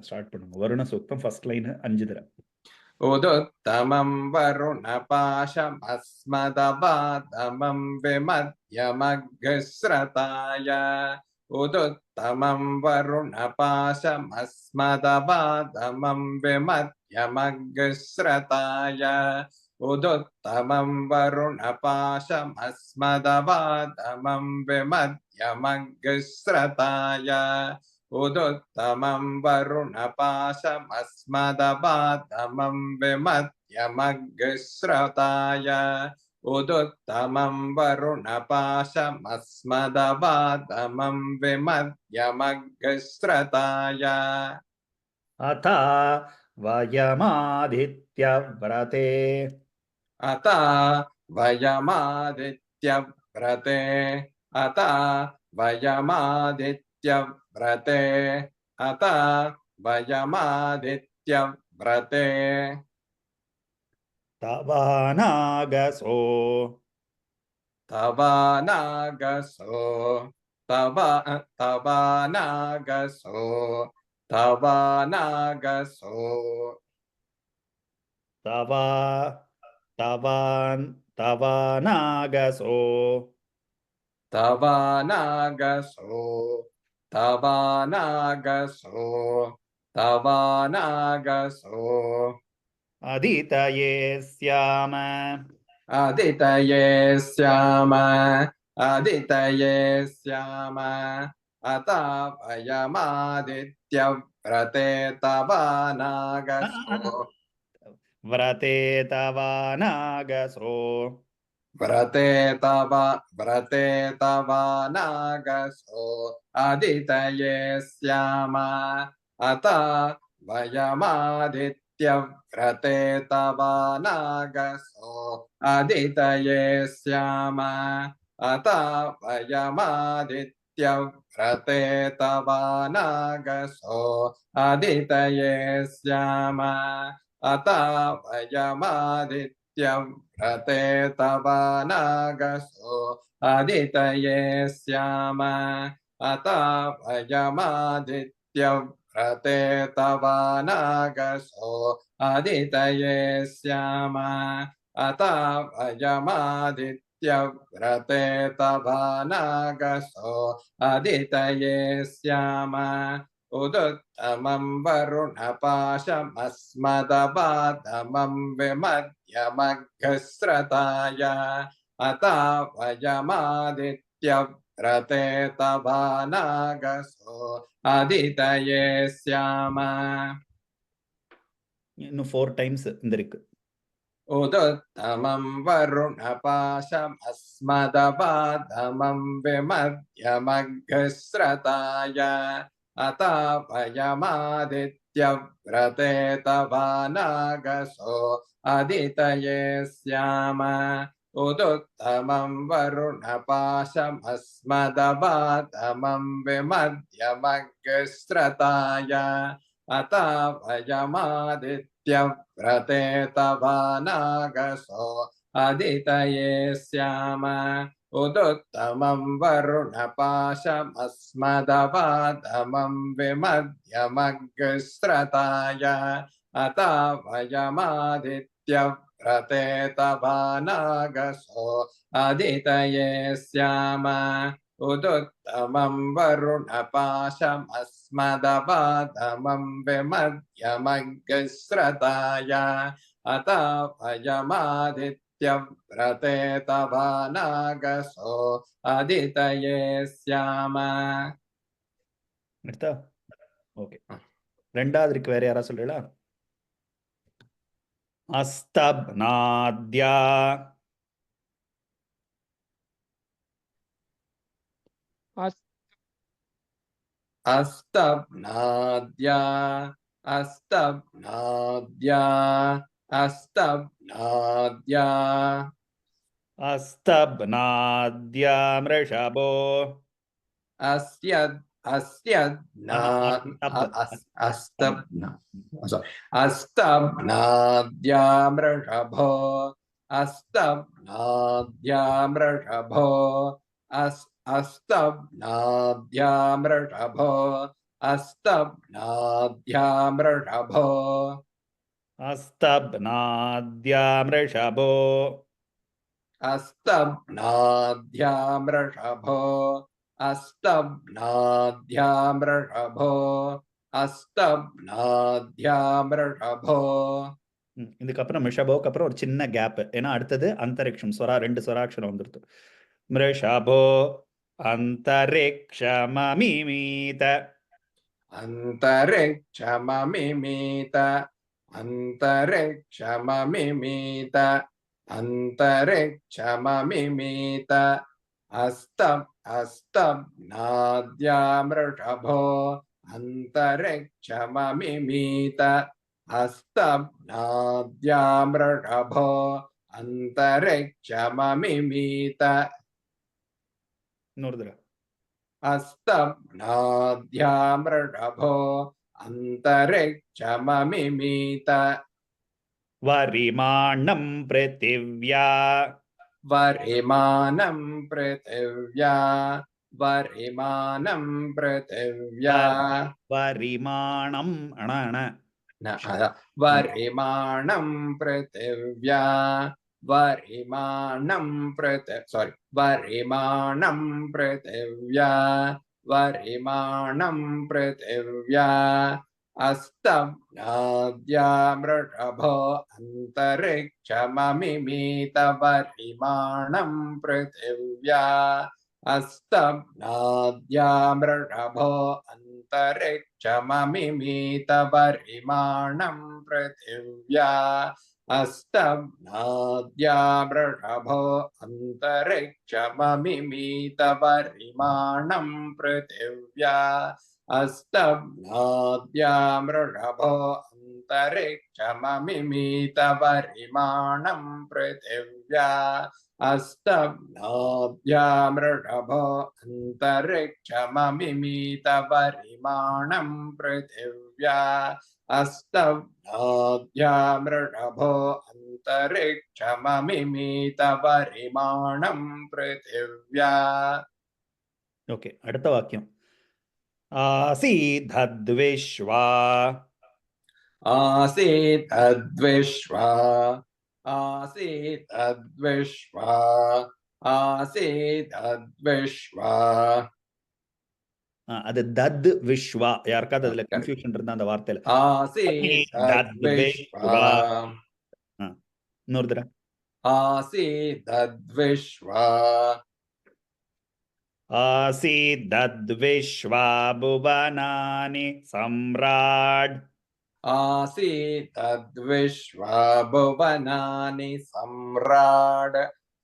Start பண்ணுங்க. வருண சூக்தம் first line 5 தடவை. உதுத்தமம் வருணபாசமஸ்மதபாதமம் விமத்யமக்ஸ்ரதாய உதுத்தமம் வருணபாசமஸ்மதபாதமம் விமத்யமக்ஸ்ரதாய உதுத்தமம் வருணபாசமஸ்மதபாதமம் விமத்யமக்ஸ்ரதாய உதுத்தமம் வருணபாசமஸ்மதபாதமம் விமத்யமக்ஸ்ரதாய உதுத்தமம் வருணபாசமஸ்மதபாதமம் விமத்யமக்ஸ்ரதாய அதா வயமாதித்யவ்ரதே அதா வயமாதித்யவ்ரதே அதா வயமாதித்யவ்ரதே அதா வயமாதித்யவ்ரதே தவாநாகசோ தவாநாகசோ தவாநாகசோ தவாநாகசோ தவா தவான் தவாநாகசோ தவாநாகசோ தவாநாகசோ தவாநாகசோ அதிதயே ஸ்யாம அதிதயே ஸ்யாம அதிதயே ஸ்யாம அதா வயமாதித்யவ்ரதே தவாநாகசோ व्रते तवानागसो व्रते तवानागसो अदितये स्याम अता वयमादित्यव्रते तवानागसो अदितये स्याम अता वयमादित्यव्रते तवानागसो अदितये स्याम अता वयमादित्यव्रते तवानागसो अदितये स्याम अता वयमादित्यव्रते तवानागसो अदितये स्याम अता वयमादित्यव्रते तवानागसो अदितये स्याम उदुत्तमं वरुणपाशमस्मदपादमं विमध्यमग्स्रताय अता वयमादित्यव्रते तवानागसो अदितये स्याम இன்னும் 4 டைம்ஸ் இந்த இருக்கு. उदुत्तमं वरुणपाशमस्मदपादमं विमध्यमग्स्रताय अता वयमादित्यव्रते तवानागसो अदितये स्याम उदुत्तमं वरुणपाशमस्मदपादमं विमध्यमग्स्रताय अता वयमादित्यव्रते तवानागसो अदितये स्याम उदुत्तमं वरुणपाशमस्मदपादमं विमध्यमग्स्रताय अता वयमादित्यव्रते तवानागसो अदितये स्याम उदुत्तमं वरुणपाशमस्मदपादमं विमध्यमग्स्रताय अता वयमादित्यव्रते तवानागसो अदितये स्याम எடுத்தா ஓகே. ரெண்டாவது இருக்கு, வேற யாரா சொல்றீங்களா? அஸ்தப்நாத்யா अस्तब्नाद्या अस्तब्नाद्या अस्तब्नाद्या அஸ்தப்நாத்யா மிருஷபோ अस्यद् अस्यद्ना अस्तब्नाद्या मृषभो अस्तब्नाद्या मृषभो अस्तब्नाद्या मृषभो अस्तब्नाद्यामृषभो अस्तब्नाद्यामृषभो अस्तब्नाद्यामृषभो अस्तब्नाद्यामृषभो अस्तब्नाद्यामृषभो இதுக்கப்புறம் மிஷபோக்கு அப்புறம் ஒரு சின்ன கேப். ஏன்னா அடுத்தது அந்தரிக்ஷம். ஸ்வரா 2 ஸ்வராட்சரம் வந்துருது. மிருஷபோ அந்தரிக்ஷமமிமீத अन्तरिक्षममिमीत अन्तरिक्षममिमीत अन्तरिक्षममिमीत अस्तब्नाद्यामृषभो अन्तरिक्षममिमीत अस्तब्नाद्यामृषभो अन्तरिक्षममिमीत இன்னொரு தடவை. अस्तब्नाद्यामृषभो अन्तरिक्षममिमीत வரிமாணம் பிருத்திவ்யா वरिमानं पृथिव्या वरिमानं पृथिव्या வரிமாணம் அண वरिमाणं पृथिव्या वरिमाणं वरिमाणं पृथिव्या वरिमाणं पृथिव्या अस्तब्नाद्यामृषभो अन्तरिक्षममिमीत वरिमाणं पृथिव्या अस्तब्नाद्यामृषभो अन्तरिक्षममिमीत वरिमाणं पृथिव्या अस्तब्नाद्यामृषभो अन्तरिक्षममिमीत वरिमाणं पृथिव्या अस्तब्नाद्यामृषभो अन्तरिक्षममिमीत वरिमाणं पृथिव्या अस्तब्नाद्यामृषभो अन्तरिक्षममिमीत वरिमाणं पृथिव्या अस्तब्नाद्यामृषभो अन्तरिक्षममिमीत वरिमाणं पृथिव्या. ஓகே, அடுத்த வாக்கியம். ஆசீதத்விஸ்வா आसीतद्विश्वा आसीतद्विश्वा आसीतद्विश्वा அது தத் விஸ்வா. யாருக்காவது அதுல கன்ஃபியூஷன் இருந்தா அந்த வார்த்தையில आसीतद्विश्वा இன்னொரு தடவை. आसीतद्विश्वा ஆசீதத்விஸ்வா புவனானி சம்ராட் आसीतद्विश्वा भुवनानि सम्राड्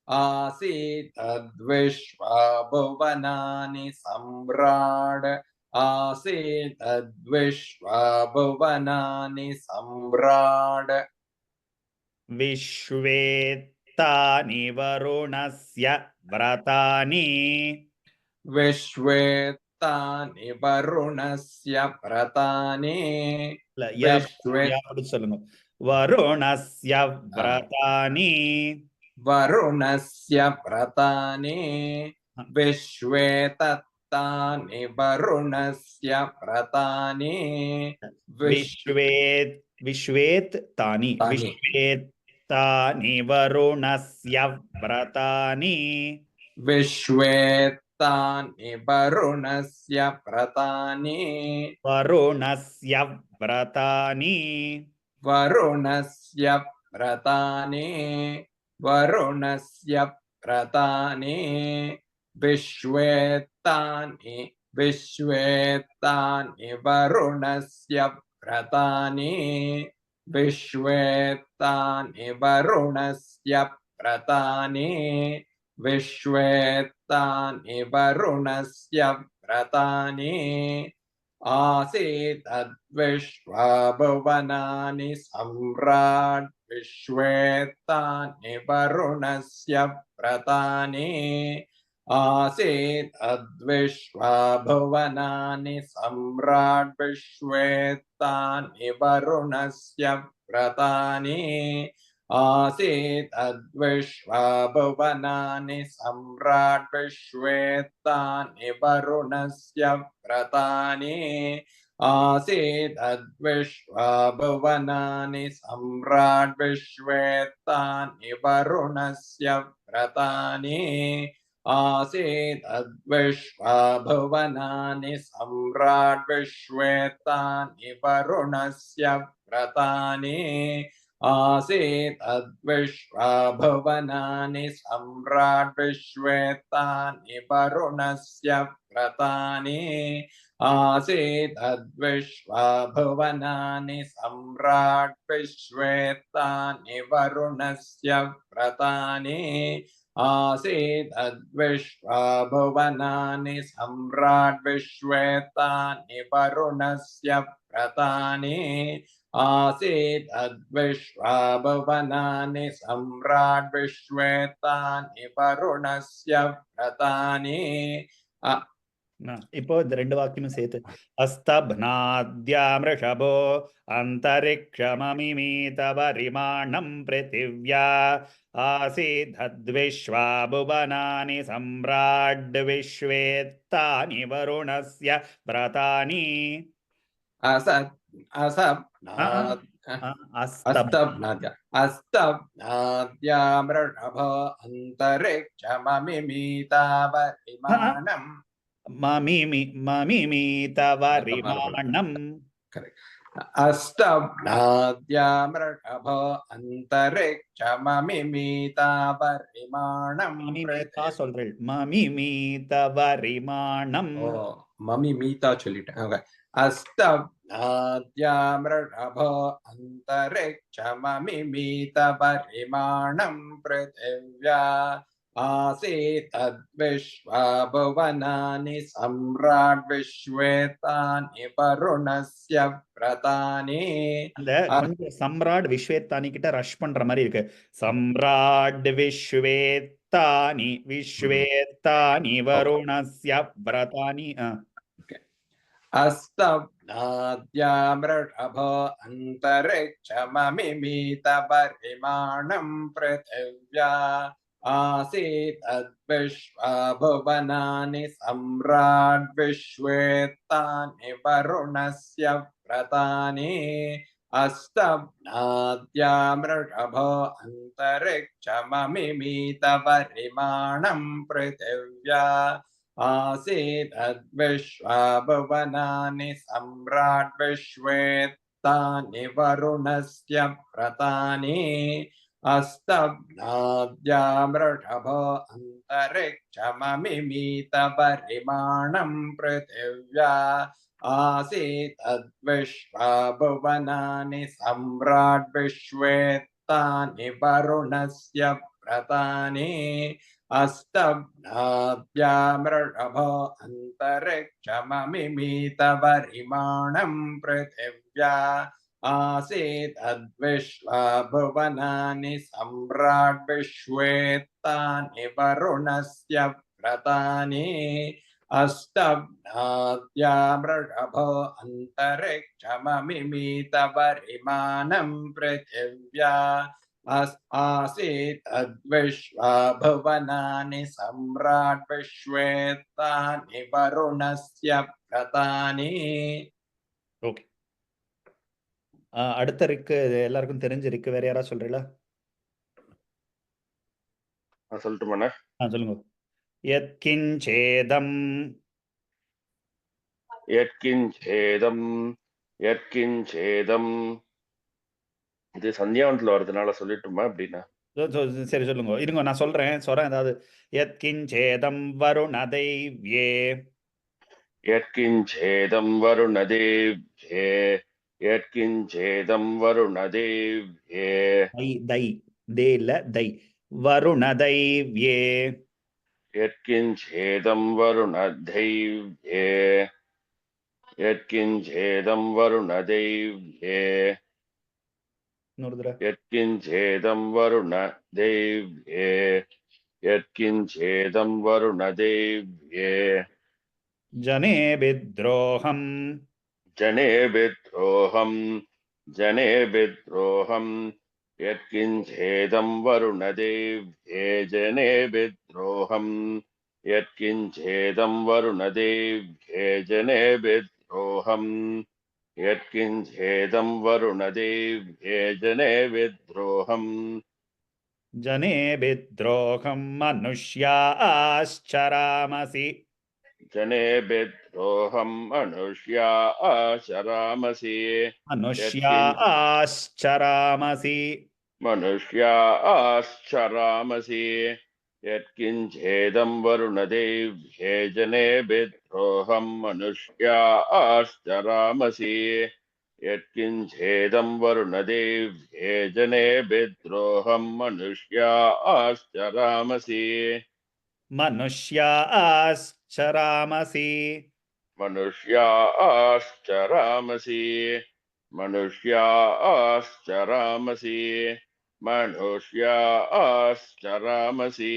आसीतद्विश्वा भुवनानि सम्राड् आसीतद्विश्वा भुवनानि सम्राड् விஸ்வேத்தானி வருணஸ்ய व्रतानि विश्वेत्तानि वरुणस्य व्रतानि சொல்லுங்க. வருணஸ்ய व्रतानि वरुणस्य व्रतानि विश्वेत्तानि वरुणस्य व्रतानि विश्वेत्तानि वरुणस्य व्रतानि विश्वेत्तानि वरुणस्य व्रतानि वरुणस्य व्रतानि वरुणस्य व्रतानि वरुणस्य व्रतानि विश्वेत्तानि वरुणस्य व्रतानि विश्वेत्तानि वरुणस्य व्रतानि विश्वेत्तानि वरुणस्य व्रतानि आसीतद्विश्वा भुवनानि सम्राट् विश्वेत्तानि वरुणस्य व्रतानि आसीतद्विश्वा भुवनानि सम्राट् विश्वेत्तानि वरुणस्य व्रतानि आसीदद्विश्वा भुवनानि सम्राट् विश्वेत्तानि वरुणस्य व्रतानि आसीदद्विश्वा भुवनानि सम्राट् विश्वेत्तानि वरुणस्य व्रतानि आसीदद्विश्वा भुवनानि सम्राट् विश्वेत्तानि वरुणस्य व्रतानि आसीदद्विश्वा भुवनानि सम्राट् विश्वेत्तानि वरुणस्य व्रतानि आसीदद्विश्वा भुवनानि सम्राट् विश्वेत्तानि वरुणस्य व्रतानि आसीदद्विश्वा भुवनानि सम्राट् विश्वेत्तानि वरुणस्य व्रतानि आसीदद्विश्वा भुवनानि सम्राट् विश्वेत्तानि वरुणस्य व्रतानि இப்போ இந்த ரெண்டு வாக்கியமும் சேர்த்து அஸ்தப்னாத்யாமிருஷபோ அந்தரிக்ஷமமிமீத பரிமாணம் பிருத்திவ்யா ஆசீதத்விஸ்வா புவனானி சம்ராட் விஸ்வேத்தானி வருணஸ்ய விரதானி अस्तब्नाद्यामृषभ अन्तरिक्षममिमीता परिमाणम् மமிமீதவரிமாணம் अस्तब्नाद्यामृषभ अन्तरिक्षममिमीता परिमाणम् சொல்றேன் மமிமீதவரிமாணம் ममिमीता சொல்லிட்டேன் अस्तब्नाद्यामृषभ अन्तरिक्षममिमीत परिमाणम् पृथिव्या आसीदद्विश्वा भुवनानि सम्राट् विश्वेत्तानि वरुणस्य व्रतानि அந்த கொஞ்சம் சம்ராட் விஸ்வேத்தானி கிட்ட ரஷ் பண்ற மாதிரி இருக்கு சம்ராட் விஸ்வேத்தானி வருணஸ்ய व्रतानि अस्तब्नाद्यामृषभ अन्तरिक्षममिमीत परिमाणम् पृथिव्या आसीदद्विश्वा भुवनानि सम्राट् विश्वेत्तानि वरुणस्य व्रतानि अस्तब्नाद्यामृषभ अन्तरिक्षममिमीत परिमाणम् पृथिव्या आसीदद्विश्वा भुवनानि सम्राट् विश्वेत्तानि वरुणस्य व्रतानि अस्तब्नाद्यामृषभ अन्तरिक्षममिमीत परिमाणम् पृथिव्या आसीदद्विश्वा भुवनानि सम्राट् विश्वेत्तानि वरुणस्य व्रतानि अस्तब्नाद्यामृषभ अन्तरिक्षममिमीत परिमाणम् पृथिव्या आसीदद्विश्वा भुवनानि सम्राट् विश्वेत्तानि वरुणस्य व्रतानि अस्तब्नाद्यामृषभ अन्तरिक्षममिमीत परिमाणम् पृथिव्या आसीदद्विश्वा भुवनानि सम्राट् विश्वेत्तानि वरुणस्य व्रतानि ஓகே அடுத்த ரிக்கு எல்லாருக்கும் தெரிஞ்ச ரிக்கு வேற யாராவது சொல்றீங்களா சொல்லட்டுமாண்ணா சொல்லுங்க யத்கிஞ்சேதம் யத்கிஞ்சேதம் யத்கிஞ்சேதம் இது சந்தியாவனத்துல வர்றதுனால சொல்லட்டுமா அப்படின்னா சரி சொல்லுங்க இருங்க நான் சொல்றேன் ஏதாவது யத்கிஞ்சேதம் வருணதைவ்யே யத்கிஞ்சேதம் வருணதேவ்யே யத்கிஞ்சேதம் வருணதேவ்யே தை தே இல்ல தை வருணதைவ்யே யத்கிஞ்சேதம் வருணதைவ்யே யத்கிஞ்சேதம் வருணதைவ்யே யத்கிஞ்சேதம் வருணதேவ்யே யத்கிஞ்சேதம் வருணதேவ்யே ஜனே வித்ரோஹம் ஜனே வித்ரோஹம் ஜனே வித்ரோஹம் यत्किञ्चेदं वरुणदेव्ये जनेभिद्रोहम् यत्किञ्चेदं वरुणदेव्ये जनेभिद्रोहम् यत्किञ्चेदं वरुणदेव्ये जनेभिद्रोहम् जनेभिद्रोहं मनुष्याश्चरामसि जनेभिद्रोहं मनुष्या आचरामसि यत्किञ्च मनुष्याश्चरामसि मनुष्या आश्चरामसि यत्किञ्चेदं वरुणदेव्ये जनेभिद्रोहं मनुष्या आश्चरामसि यत्किञ्चेदं वरुणदेव्ये जनेभिद्रोहं मनुष्या आश्चरामसि मनुष्याश्चरामसि मनुष्या आश्चरामसि मनुष्या आश्चरामसि मनुष्या आश्चरामसि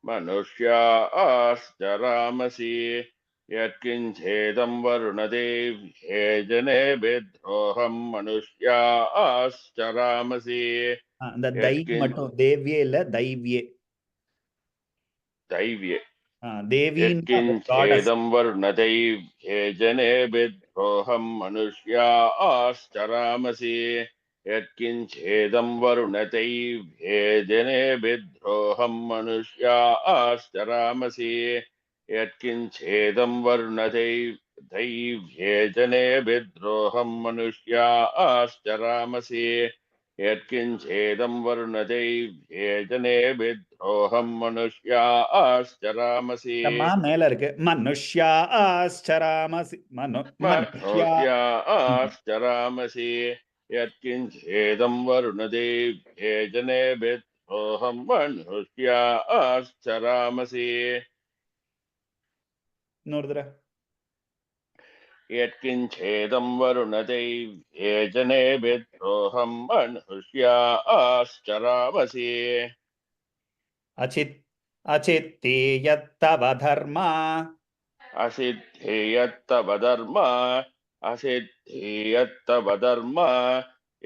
मनुष्या आश्चरामसि यत्किञ्चेदं वरुणदेव्ये जनेभिद्रोहं मनुष्या आश्चरामसि அந்த தை यत्किञ्च மட்டும் தேவ்யே இல்ல தைவ்யே दैव्ये தேவின்னு அந்த goddess. यत्किञ्चेदं वर्णदैव्ये जनेभिद्रोहं मनुष्या आश्चरामसि यत्किञ्चेदं वरुणदैव्ये जनेभिद्रोहं मनुष्या आश्चरामसि यत्किञ्चेदं दैव्ये जनेभिद्रोहं मनुष्या आश्चरामसि यत्किञ्चेदं वरुणदैव्ये जनेभिद्रोहं मनुष्या आश्चरामसि அம்மா மேல இருக்கு மனுஷ்யாश्चरामसि மனுஷ்யா मनुष्या आश्चरामसि यत्किञ्चेदं वरुणदेव्ये जनेभिद्रोहं मनुष्या आश्चरामसि இன்னொரு தடவை यत्किञ्चेदं वरुणदैव्ये जनेभिद्रोहं मनुष्या आश्चरामसि अचित्तीयत्तव धर्मा असिद्धेयत्तव धर्मा असिद्धेयत्तव धर्मा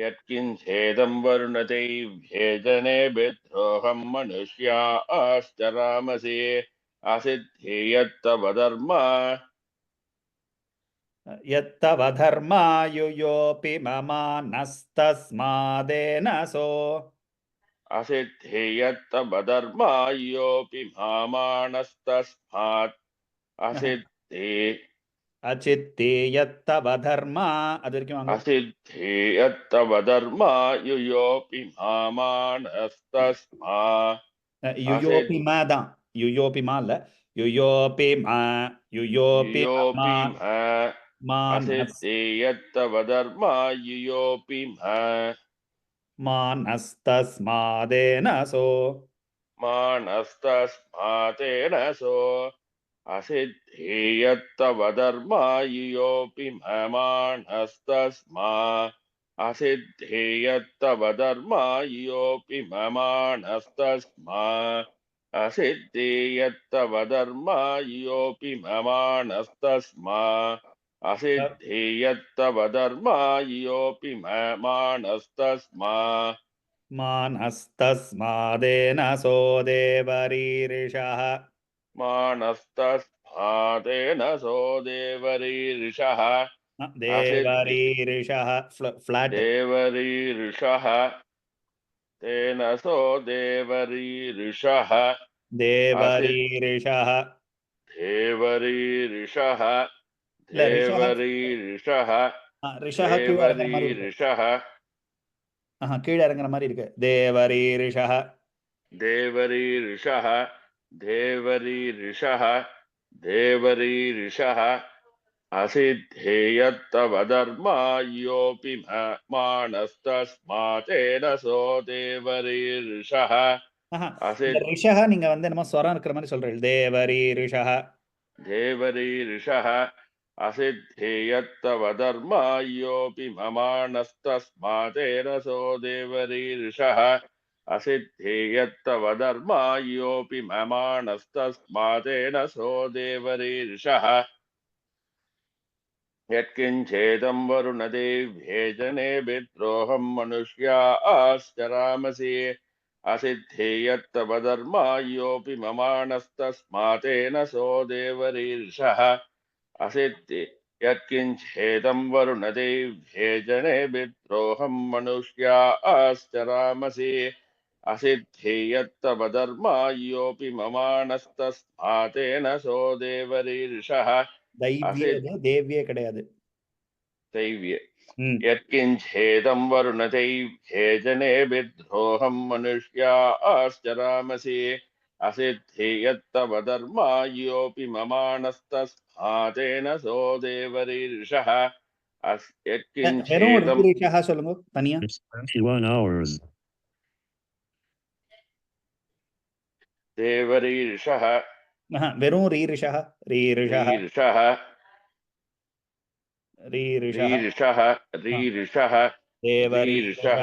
यत्किञ्चेदं वरुणदैव्ये जनेभिद्रोहं मनुष्या आश्चरामसि असिद्धेयत्तव धर्मा यत्तव धर्मायुयोऽपि ममानस्तस्मादेन सो असिद्धेयत्तव धर्मायोऽपि मामानस्तस्मात् असिद्धे अचित्तीयत्तव धर्मा அது வரைக்கும் வாங்க असिद्धेयत्तव धर्मायुयोऽपि मामानस्तस्मा யுயோபி மா தான் யுயோபி மா இல்ல யுயோபி மா யுயோபி युयोऽपि மானஸ் असिद्धेयत्तव धर्मायुयोऽपि मानस्तस्मादेन सो मानस्तस्मातेन सो असिद्धेयत्तव धर्मायुयोऽपि मानस्तस्मा असिद्धेयत्तव धर्मायुयोऽपि मानस्तस्मा असिद्धेयत्तव धर्मायुयोऽपि मानस्तस्मा असिद्धेयत्तव धर्मायुयोऽपि मानस्तस्मा मानस्तस्मादेन सो देवरीरिषः मानस्तस्मादेन सो देवरीरिषः देवरीरिषः फ्लैट देवरीरिषः तेन सो देवरीरिषः देवरीरिषः देवरीरिषः देवरीरिषः ரிஷஹ கீழே இறங்குற மாதிரி இருக்கு देवरीरिषः கீழே இறங்குற மாதிரி இருக்கு தேவரீரிஷः देवरीरिषः देवरीरिषः देवरीरिषः असिद्धेयत्तव धर्मायोऽपि मानस्तस्मातेन सो देवरीरिषः ரிஷஹ நீங்க வந்து என்னமோ ஸ்வரம் இருக்கிற மாதிரி சொல்றீங்க தேவரீரிஷः देवरीरिषः असिद्धेयत्तव धर्मायोऽपि मानस्तस्मातेन सो देवरीरिषः असिद्धेयत्तव धर्मायोऽपि मानस्तस्मातेन सो देवरीरिषः यत्किञ्चेदं वरुणदेव्येजने विद्रोहं मनुष्याश्चरामसि असिद्धि यत्तवधर्मायोऽपि ममाणस्तस्मातेन सो देवरीर्षः असिद्धि यत्किञ्चेदं वरुणदेव्येजने विद्रोहं मनुष्याश्चरामसि असिद्धि यत्तवधर्मायोऽपि ममाणस्तस्मातेन सो देवरीर्षः தைவ்யே असिद्धि தேவ்யே கிடையாது. दैव्ये ம் यत्किञ्चेदं वरुणदैव्येजने विद्रोहं मनुष्याश्चरामसि असिद्धि यत्तवधर्मायोऽपि ममाणस्तस्मातेन सो देवरीर्षः வெறும் यत्किञ्चेदं ரீரிஷா சொல்லுங்க தனியா. It's 21 hours. देवरीर्षः வெறும் ரீரிஷா ரீரிஷா रीर्षः ரீரிஷா रीर्षः रीर्षः தேவரீரிஷா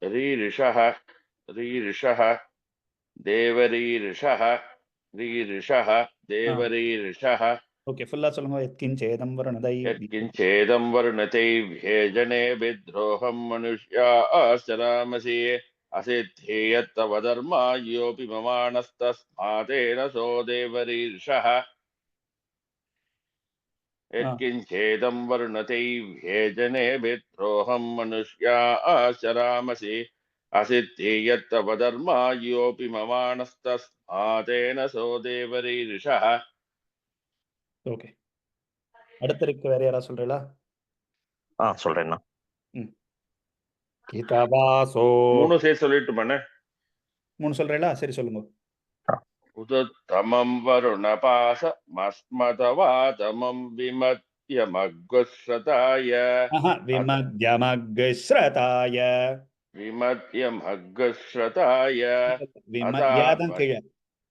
रीर्षः रीर्षः देवरीर्षः रीर्षः देवरीर्षः ஓகே ஃபுல்லா சொல்லுங்க. எத்கிஞ்சேதம் வருணதை यत्किञ्चेदं वर्णतैभ्येजने विद्रोहं मनुष्याश्चरामसि असिद्धि यत्तवधर्मायोऽपि ममाणस्तस्मातेन सो देवरीर्षः यत्किञ्चेदं वर्णतैभ्येजने विद्रोहं मनुष्याश्चरामसि असिद्धि यत्तवधर्मायोऽपि ममाणस्तस्मातेन सो देवरीर्षः ஓகே அடுத்த இருக்கு வேற யாரா சொல்றீங்களா? சொல்றேன்னா கீதாவாசோ மூணு சேர்த்து சொல்லிட்டுமாண்ணே. 3 சொல்றீங்களா? சரி சொல்லுங்க. उदत्तमं वरुणपाशमस्मदवातमं विमत्यमग्गुश्रताय விமத்யமக்ஸ்ரதாய विमत्यमग्गुश्रताय விமத்யாதான் கீழே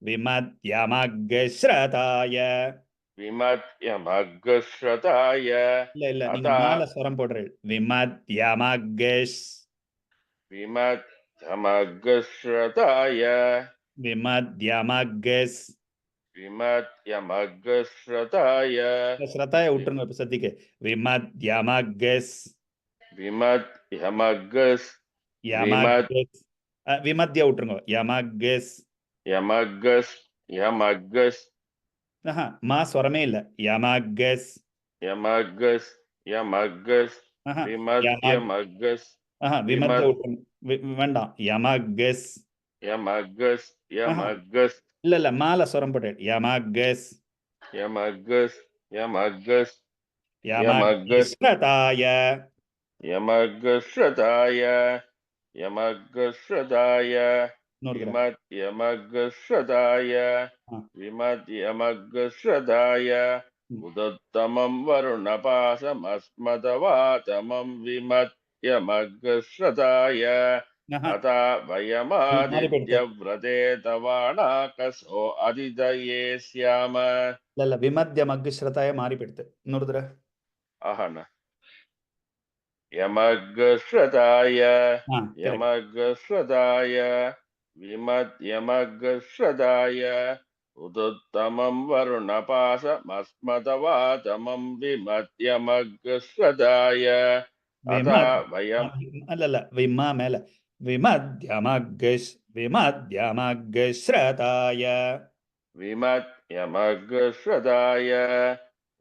விமத்யமக்ஸ்ரதாய विमत्यमग्गुश्रताय இல்ல நீங்க अथा மேல ஸ்வரம் போடுறீங்க. விமத்யமக்ஸ் विमत्यमग्गुश्रताय விமத்யமக்ஸ் विमत्यमग्गुश्रताय ஸ்ரதாய விட்டுருங்க இப்ப சத்திக்கு. விமத்யமக்ஸ் विमत्यमग्गुस् யமக்ஸ் விமத்ய விட்டுருங்க. யமக்ஸ் यमग्गस् यमग्गस् மா ஸ்வரமே இல்ல. யமக்ஸ் यमग्गस् यमग्गस् विमत्यमग्गस् விமத்ய விட்டுருங்க. வேண்டாம். யமக்ஸ் यमग्गस् यमग्गस् இல்ல மால ஸ்வரம் போட்டு யமக்ஸ் यमग्गस् यमग्गस् யமக்ஸ்ரதாய यमग्गश्रताय यमग्गश्रताय இன்னொரு தடவை. विमत्यमग्गश्रताय विमत्यमग्गश्रताय उदत्तमं वरुणपाशमस्मदवातमं विमत्यमग्गश्रताय अथा वयमादित्यव्रते तवाणाकसो अदितये स्याम இல்ல விமத்யமக்ஸ்ரதாய மாறி போயிடுது. இன்னொரு தடவை. अहन यमग्गश्रताय correct. यमग्गश्रताय विमत्यमग्गश्रताय उदुत्तमं वरुणपाशमस्मदवातमं विमत्यमग्गश्रताय अथा वयम् இல்ல விமா மேல விமத்யமக்ஸ்ரதாய विमत्यमग्गश्रताय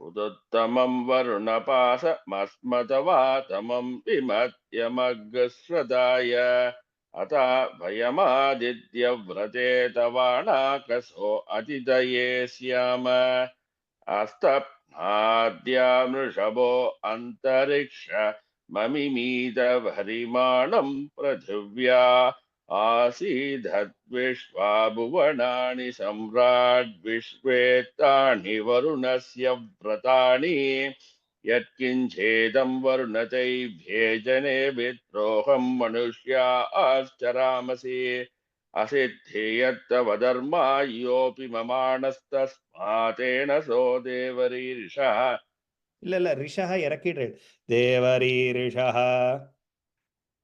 उदुत्तमं वरुणपाशमस्मदवातमं विमत्यमग्गश्रताय अथा भयमादित्यव्रते तवाणाकसो अतिदये स्याम अस्तप्नाद्यामृषभो अन्तरिक्ष ममिमीतभरिमाणं पृथिव्या आसीदद्विश्वा भुवनानि सम्राड्विश्वेत्तानि वरुणस्य व्रतानि यत्किञ्चेदं वरुणतैभ्येजने विद्रोहं मनुष्या आश्चरामसि असिद्धि यत्तवधर्मायोऽपि ममाणस्तस्मातेन सो देवरीर्षः இல்ல ரிஷா இறக்கிடு. தேவரீரிஷா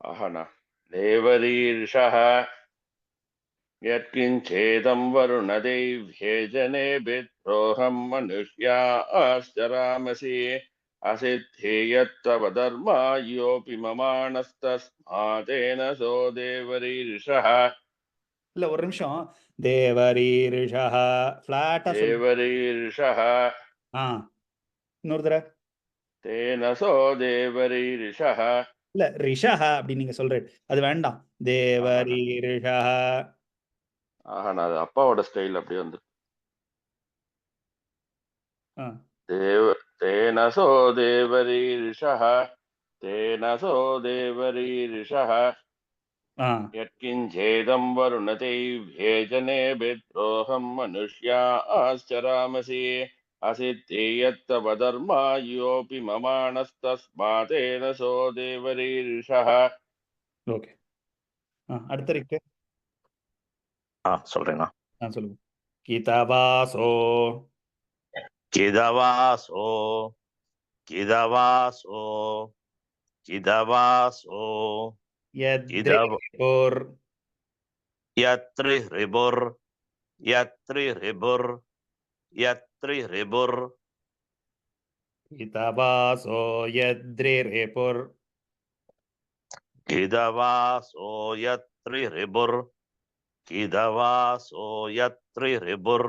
अहन देवरीर्षः यत्किञ्चेदं वरुणदैव्येजने विद्रोहं मनुष्याश्चरामसि असिद्धेयत्तव धर्मा योऽपि ममाणस्तस्मादेन सो देवरीरिषः இல்ல ஒரு நிமிஷம். தேவரீரிஷா ஃபிளாட்டா சொல்லு. देवरीरिषः இன்னொரு தடவை. तेन सो देवरीरिषः இல்ல ரிஷா அப்படி நீங்க சொல்றேன், அது வேண்டாம். தேவரீரிஷா. ஆஹா நான் அது அப்பாவோட ஸ்டைல் அப்படியே வந்து தேவ तेन सो देवरीरिषः तेन सो देवरीरिषः यत्किञ्चेदं वरुणदैव्येजने विद्रोहं मनुष्या आश्चरामसि असिद्धि यत्तव धर्मा योऽपि ममाणस्तस्मादेन सो देवरीरिषः ஓகே. அடுத்த இருக்கு. சொல்றேண்ணா. சொல்லுங்க. கிதவாசோ கிதவாசோ கிதவாசோ கிதவாசோ யத்ரிபுர் யத்ரிஹ்ரிபுர் யத்ரிஹ்ரிபுர் யத்ரிஹ்ரிபுர் கிதவாசோ யத்ரிபுர் கிதவாசோ யத்ரிஹ்ரிபுர் கிதவாசோ யத்ரிஹ்ரிபுர்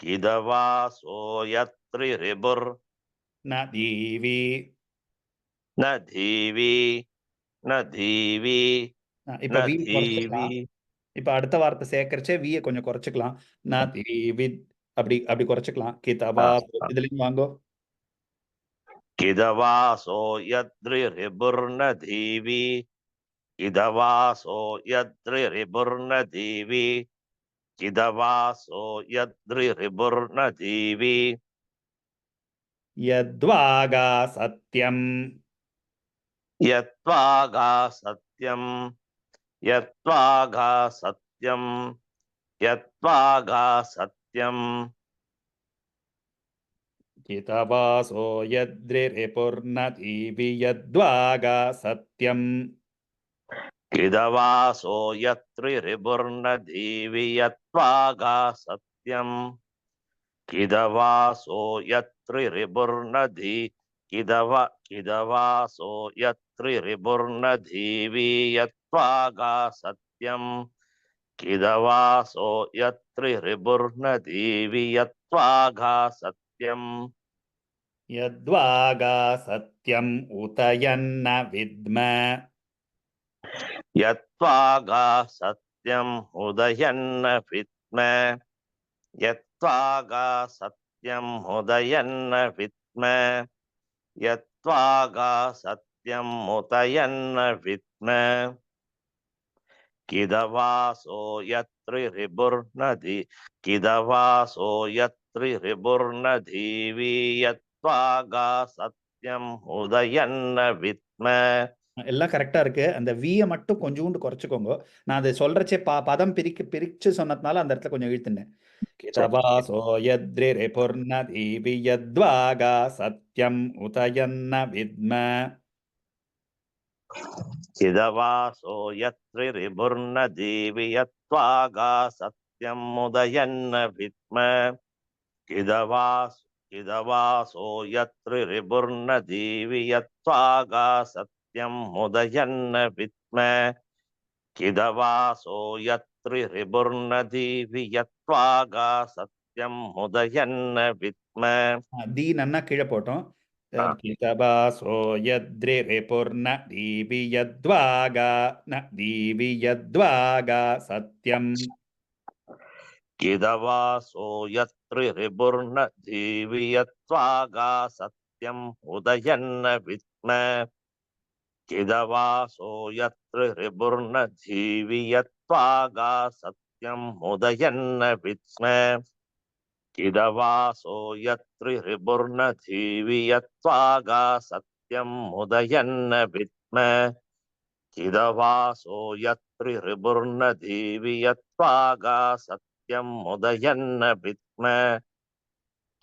கிதவாசோ யத்ரிஹ்ரிபுர் ந தீவி. ந தீவி ந தீவி இப்ப ந வி தீவி குறைச்சுக்கலாம். இப்ப அடுத்த வார்த்தை சேர்க்கறச்சே வியை கொஞ்சம் குறைச்சுக்கலாம். ந தீவித் அப்படி அப்படி குறைச்சுக்கலாம். கிதவாசோ இதுலயும் வாங்கோ. கிதவாசோ யத்ரிஹ்ரிபுர்ன தீவி கிதவாசோ யத்ரிஹ்ரிபுர்ன தீவி கிதவாசோ யத்ரிஹ்ரிபுர்ன தீவி யத்வாகா சத்யம். யத்வாகா சத்யம் யத்வாகா சத்யம் யத்வாகா சத்யம் கிதவாசோ யத்ரிபுர்ன தீவி யத்வாகா சத்யம். கிதவாசோ யத்ரிஹ்ரிபுர்ன தீவி யத்வாகா சத்யம் கிதவாசோ யத்ரிஹ்ரிபுர்ன தீ கிதவாசோ யத்ரிஹ்ரிபுர்ன தீவி யத்வாகா சத்யம் கிதவாசோ யத்ரிஹ்ரிபுர்ன தீவி யத்வாகா சத்யம் யத்வாகா சத்யம் உதயன்ன வித்ம. யத்வாகா சத்யம் உதயன்ன வித்ம யத்வாகா சத்யம் உதயன்ன வித்ம யத்வாகா சத்யம் உதயன்ன வித்ம கிதவாசோ யத்ரிஹ்ரிபுர்ன கிதவாசோ யத்ரிஹ்ரிபுர்ன தீவி யத்வாகா சத்யம் உதயன்ன வித்ம. எல்லாம் கரெக்டா இருக்கு. அந்த வியை மட்டும் கொஞ்சோண்டு குறைச்சுக்கோங்க. நான் அதை சொல்றச்சே பதம் பிரிச்சு சொன்னதுனால அந்த இடத்துல கொஞ்சம் இழுத்துனேன். கிதவாசோ யத்ரிபுர்ன தீவி யத்வாகா சத்யம் உதயன்ன வித்ம. கிதவாசோ யத்ரிஹ்ரிபுர்ன தீவி யத்வாகா சத்யம் உதயன்ன வித்ம கிதவாசோ யத்ரிஹ்ரிபுர்ன தீவி யத்வாகா சத்யம் உதயன்ன வித்ம கிதவாசோ யத்ரிஹ்ரிபுர்ன தீவி யத்வாகா சத்யம் உதயன்ன வித்ம. தி நன்னா கீழே போட்டோம். கிதவாசோ யத்ரிபுர்ன தீவி யத்வாகா தீவி யத்வாகா சத்யம். கிதவாசோ யத்ரிஹ்ரிபுர்ன தீவி யத்வாகா சத்யம் உதயன்ன வித்ம கிதவாசோ யத்ரிஹ்ரிபுர்ன தீவி யத்வாகா சத்யம் உதயன்ன வித்ம கிதவாசோ யத்ரிஹ்ரிபுர்ன தீவி யத்வாகா சத்யம் உதயன்ன வித்ம கிதவாசோ யத்ரிஹ்ரிபுர்ன தீவி யத்வாகா சத்யம் உதயன்ன வித்ம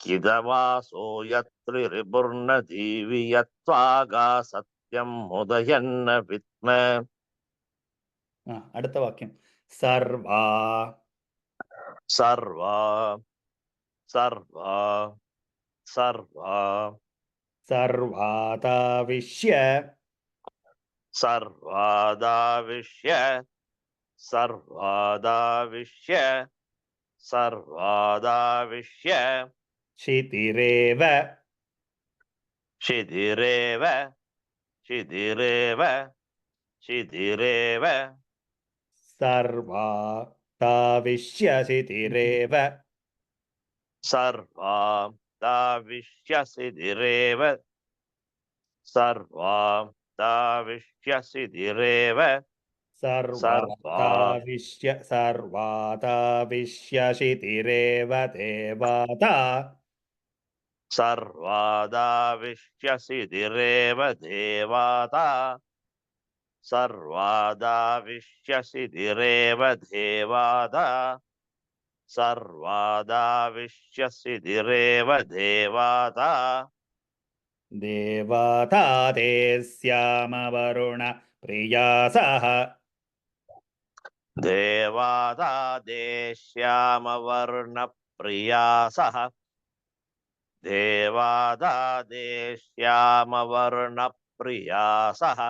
கிதவாசோ யத்ரிஹ்ரிபுர்ன தீவி யத்வாகா சத்யம் உதயன்ன வித்ம. அடுத்த வாக்கியம். सर्वा सर्वा सर्वा सर्वा सर्वादाविश्य सर्वादाविश्य सर्वादाविश्य सर्वादाविश्य शितिरेव शिथिरेव शिथिरेव शिथिरेव सर्वादाविश्य शितिरेव सर्वादाविश्य शिथिरेव सर्वादाविश्य शिथिरेव सर्वादाविश्य शितिरेव देवाता सर्वादाविश्य शिथिरेव देवाता सर्वादाविश्य शिथिरेव देवाता सर्वादाविश्य शिथिरेव देवाता देवाता ते श्यामवरुण प्रियासः देवादा देश्यामवर्णप्रियासः देवादा देश्यामवर्णप्रियासः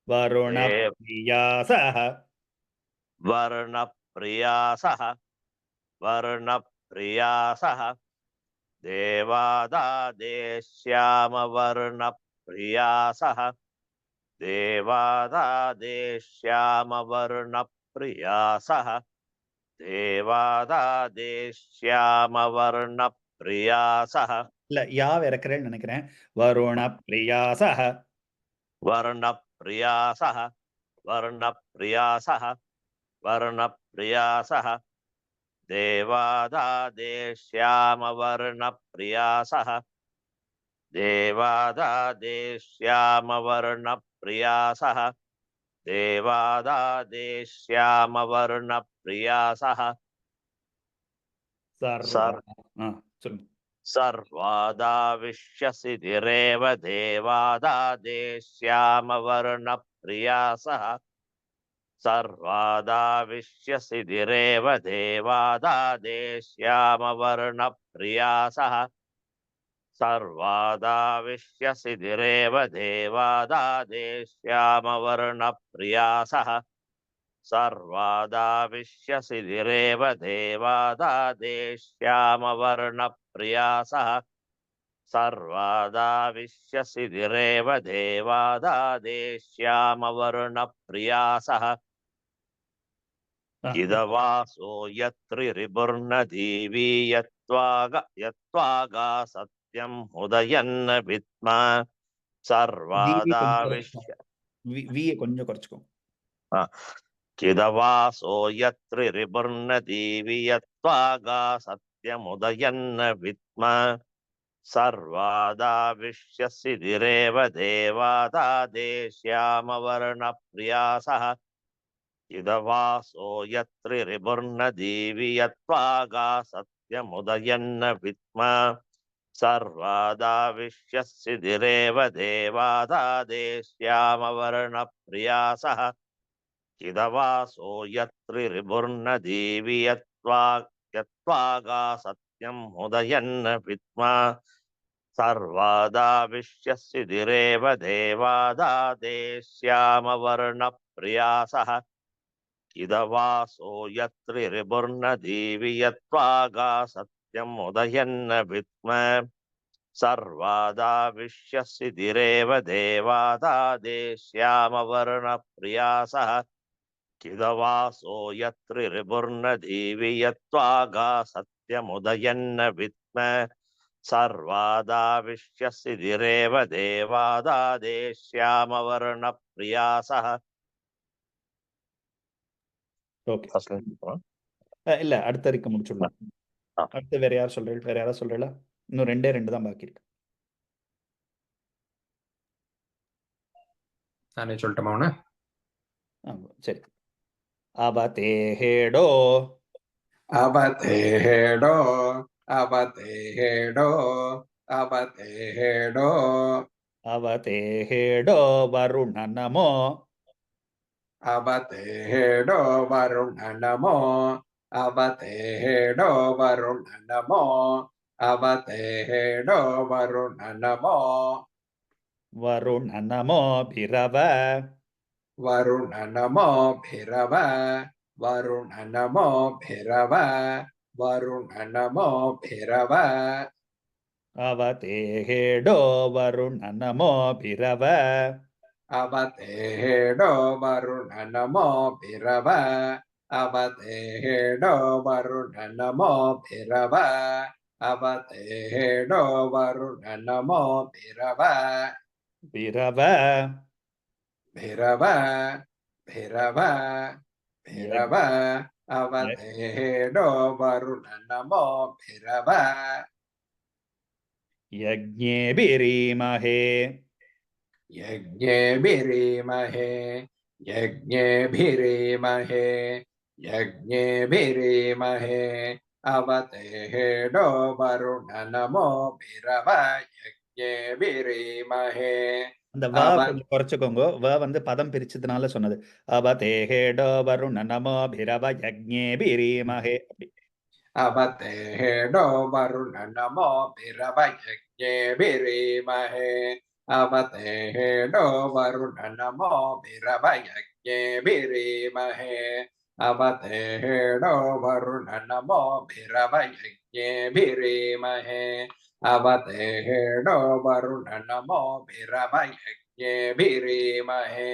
वरुणप्रियासः वर्णप्रियासः वर्णप्रियासः देवादा देश्यामवर्णप्रियासः देवादा देश्यामवर्णप्रियासः देवादा देश्यामवर्णप्रियासः இல்ல யா இறக்குறேன்னு நினைக்கிறேன் வருணப்பிரியாசः वर्णप्रियासः वर्णप्रियासः वर्णप्रियासः देवादा देश्यामवर्णप्रियासः देवादा देश्यामवर्णप्रियासः देवादा देश्यामवर्णप्रियासः சொல்லுங்க सर्वादाविश्य शिथिरेव देवादा देश्यामवर्णप्रियासः सर्वादाविश्य शिथिरेव देवादा देश्यामवर्णप्रियासः सर्वादाविश्य शिथिरेव देवादा देश्यामवर्णप्रियासः सर्वादाविश्य शिथिरेव देवादा देश्यामवर्णप्रियासः सर्वादाविश्य शिथिरेव देवादा देश्यामवर्णप्रियासः इदवासो यत्रिरिपुर्न दीवी यत्वागा सत्यं उदयन्न विद्म सर्वादाविश्य வீயை கொஞ்சம் குறைச்சுக்கோ किदवासो यत्रिरिपुर्न दीवी यत्वागा सत्यमुदयन्न विद्म सर्वादाविश्य शिथिरेव देवादा देश्यामवर्णप्रियासः इदवासो यत्रिरिपुर्न दीवी यत्वागा सत्यमुदयन्न विद्म सर्वादाविश्य शिथिरेव देवादा देश्यामवर्णप्रियासः इदवासो यत्रिरिपुर्न दीवी यत्वागा सत्यम् उदयन्न विद्म सर्वादाविश्य शिथिरेव देवादा देश्यामवर्णप्रियासः इदवासो यत्रिरिपुर्न दीवी यत्वागा सत्यम् उदयन्न विद्म सर्वादाविश्य शिथिरेव देवादा देश्यामवर्णप्रियासः किदवासो यत्रिरिपुर्न दीवी यत्वागा सत्यमुदयन्न विद्म सर्वादाविश्य शिथिरेव देवादा देश्यामवर्णप्रियासः ஓகே இல்ல அடுத்த இருக்க முடிச்சுடலாம் அடுத்து வேற யார் சொல்றீங்க வேற யாரா சொல்றீங்களா இன்னும் ரெண்டு தான் பாக்கி இருக்கு நானே சொல்லட்டுமா உன சரி அவதேஹேடோ அவதேஹேடோ அவதேஹேடோ அவதேஹேடோ அவதேஹேடோ வருண நமோ Avatehedo Varuna Namo. Avatehedo Varuna Namo. Avatehedo Varuna Namo. Varuna Namo Bhirava. Varuna Namo Bhirava. Varuna Namo Bhirava. Varuna Namo Bhirava. Avatehedo Varuna Namo Bhirava. Avatehedo Varuna Namo Bhirava. Avatehedo Varuna Namo Bhirava. Avatehedo Varuna Namo Bhirava. Bhirava. Bhirava. Bhirava. Bhirava. Avatehedo Varuna Namo Bhirava. Yajñe Bhirimahe. Yajñe Bhirimahe. Yajñe Bhirimahe. Yajñe Bhirimahe. Avatehedo Varuna Namo Bhirava. Yajñe Bhirimahe. அந்த வ கொஞ்சம் குறைச்சுக்கோங்க. வ வந்து பதம் பிரிச்சதுனால சொன்னது. அவதேஹேடோ வருண நமோ பிரவ யஜ்ஞே பீரீமஹே. அப்படி. Avatehedo Varuna Namo Bhirava Yajñe Bhirimahe. Avatehedo Varuna Namo Bhirava Yajñe Bhirimahe. Avatehedo Varuna Namo Bhirava Yajñe Bhirimahe. Avatehedo Varuna Namo Bhirava Yajñe Bhirimahe.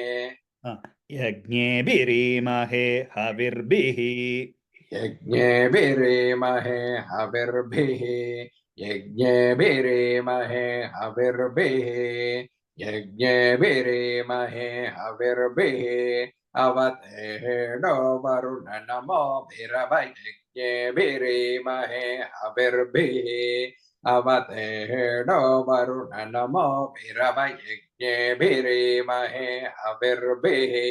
யஜ்ஞே பீரீமஹே ஹவிர்பிஹி. Yajñe Bhirimahe Havirbihi. Yajñe Bhirimahe Havirbihi. Yajñe Bhirimahe Havirbihi. Avatehedo Varuna Namo Bhirava Yajñe Bhirimahe Havirbihi. Avatehedo Varuna Namo Bhirava Yajñe Bhirimahe Havirbihi.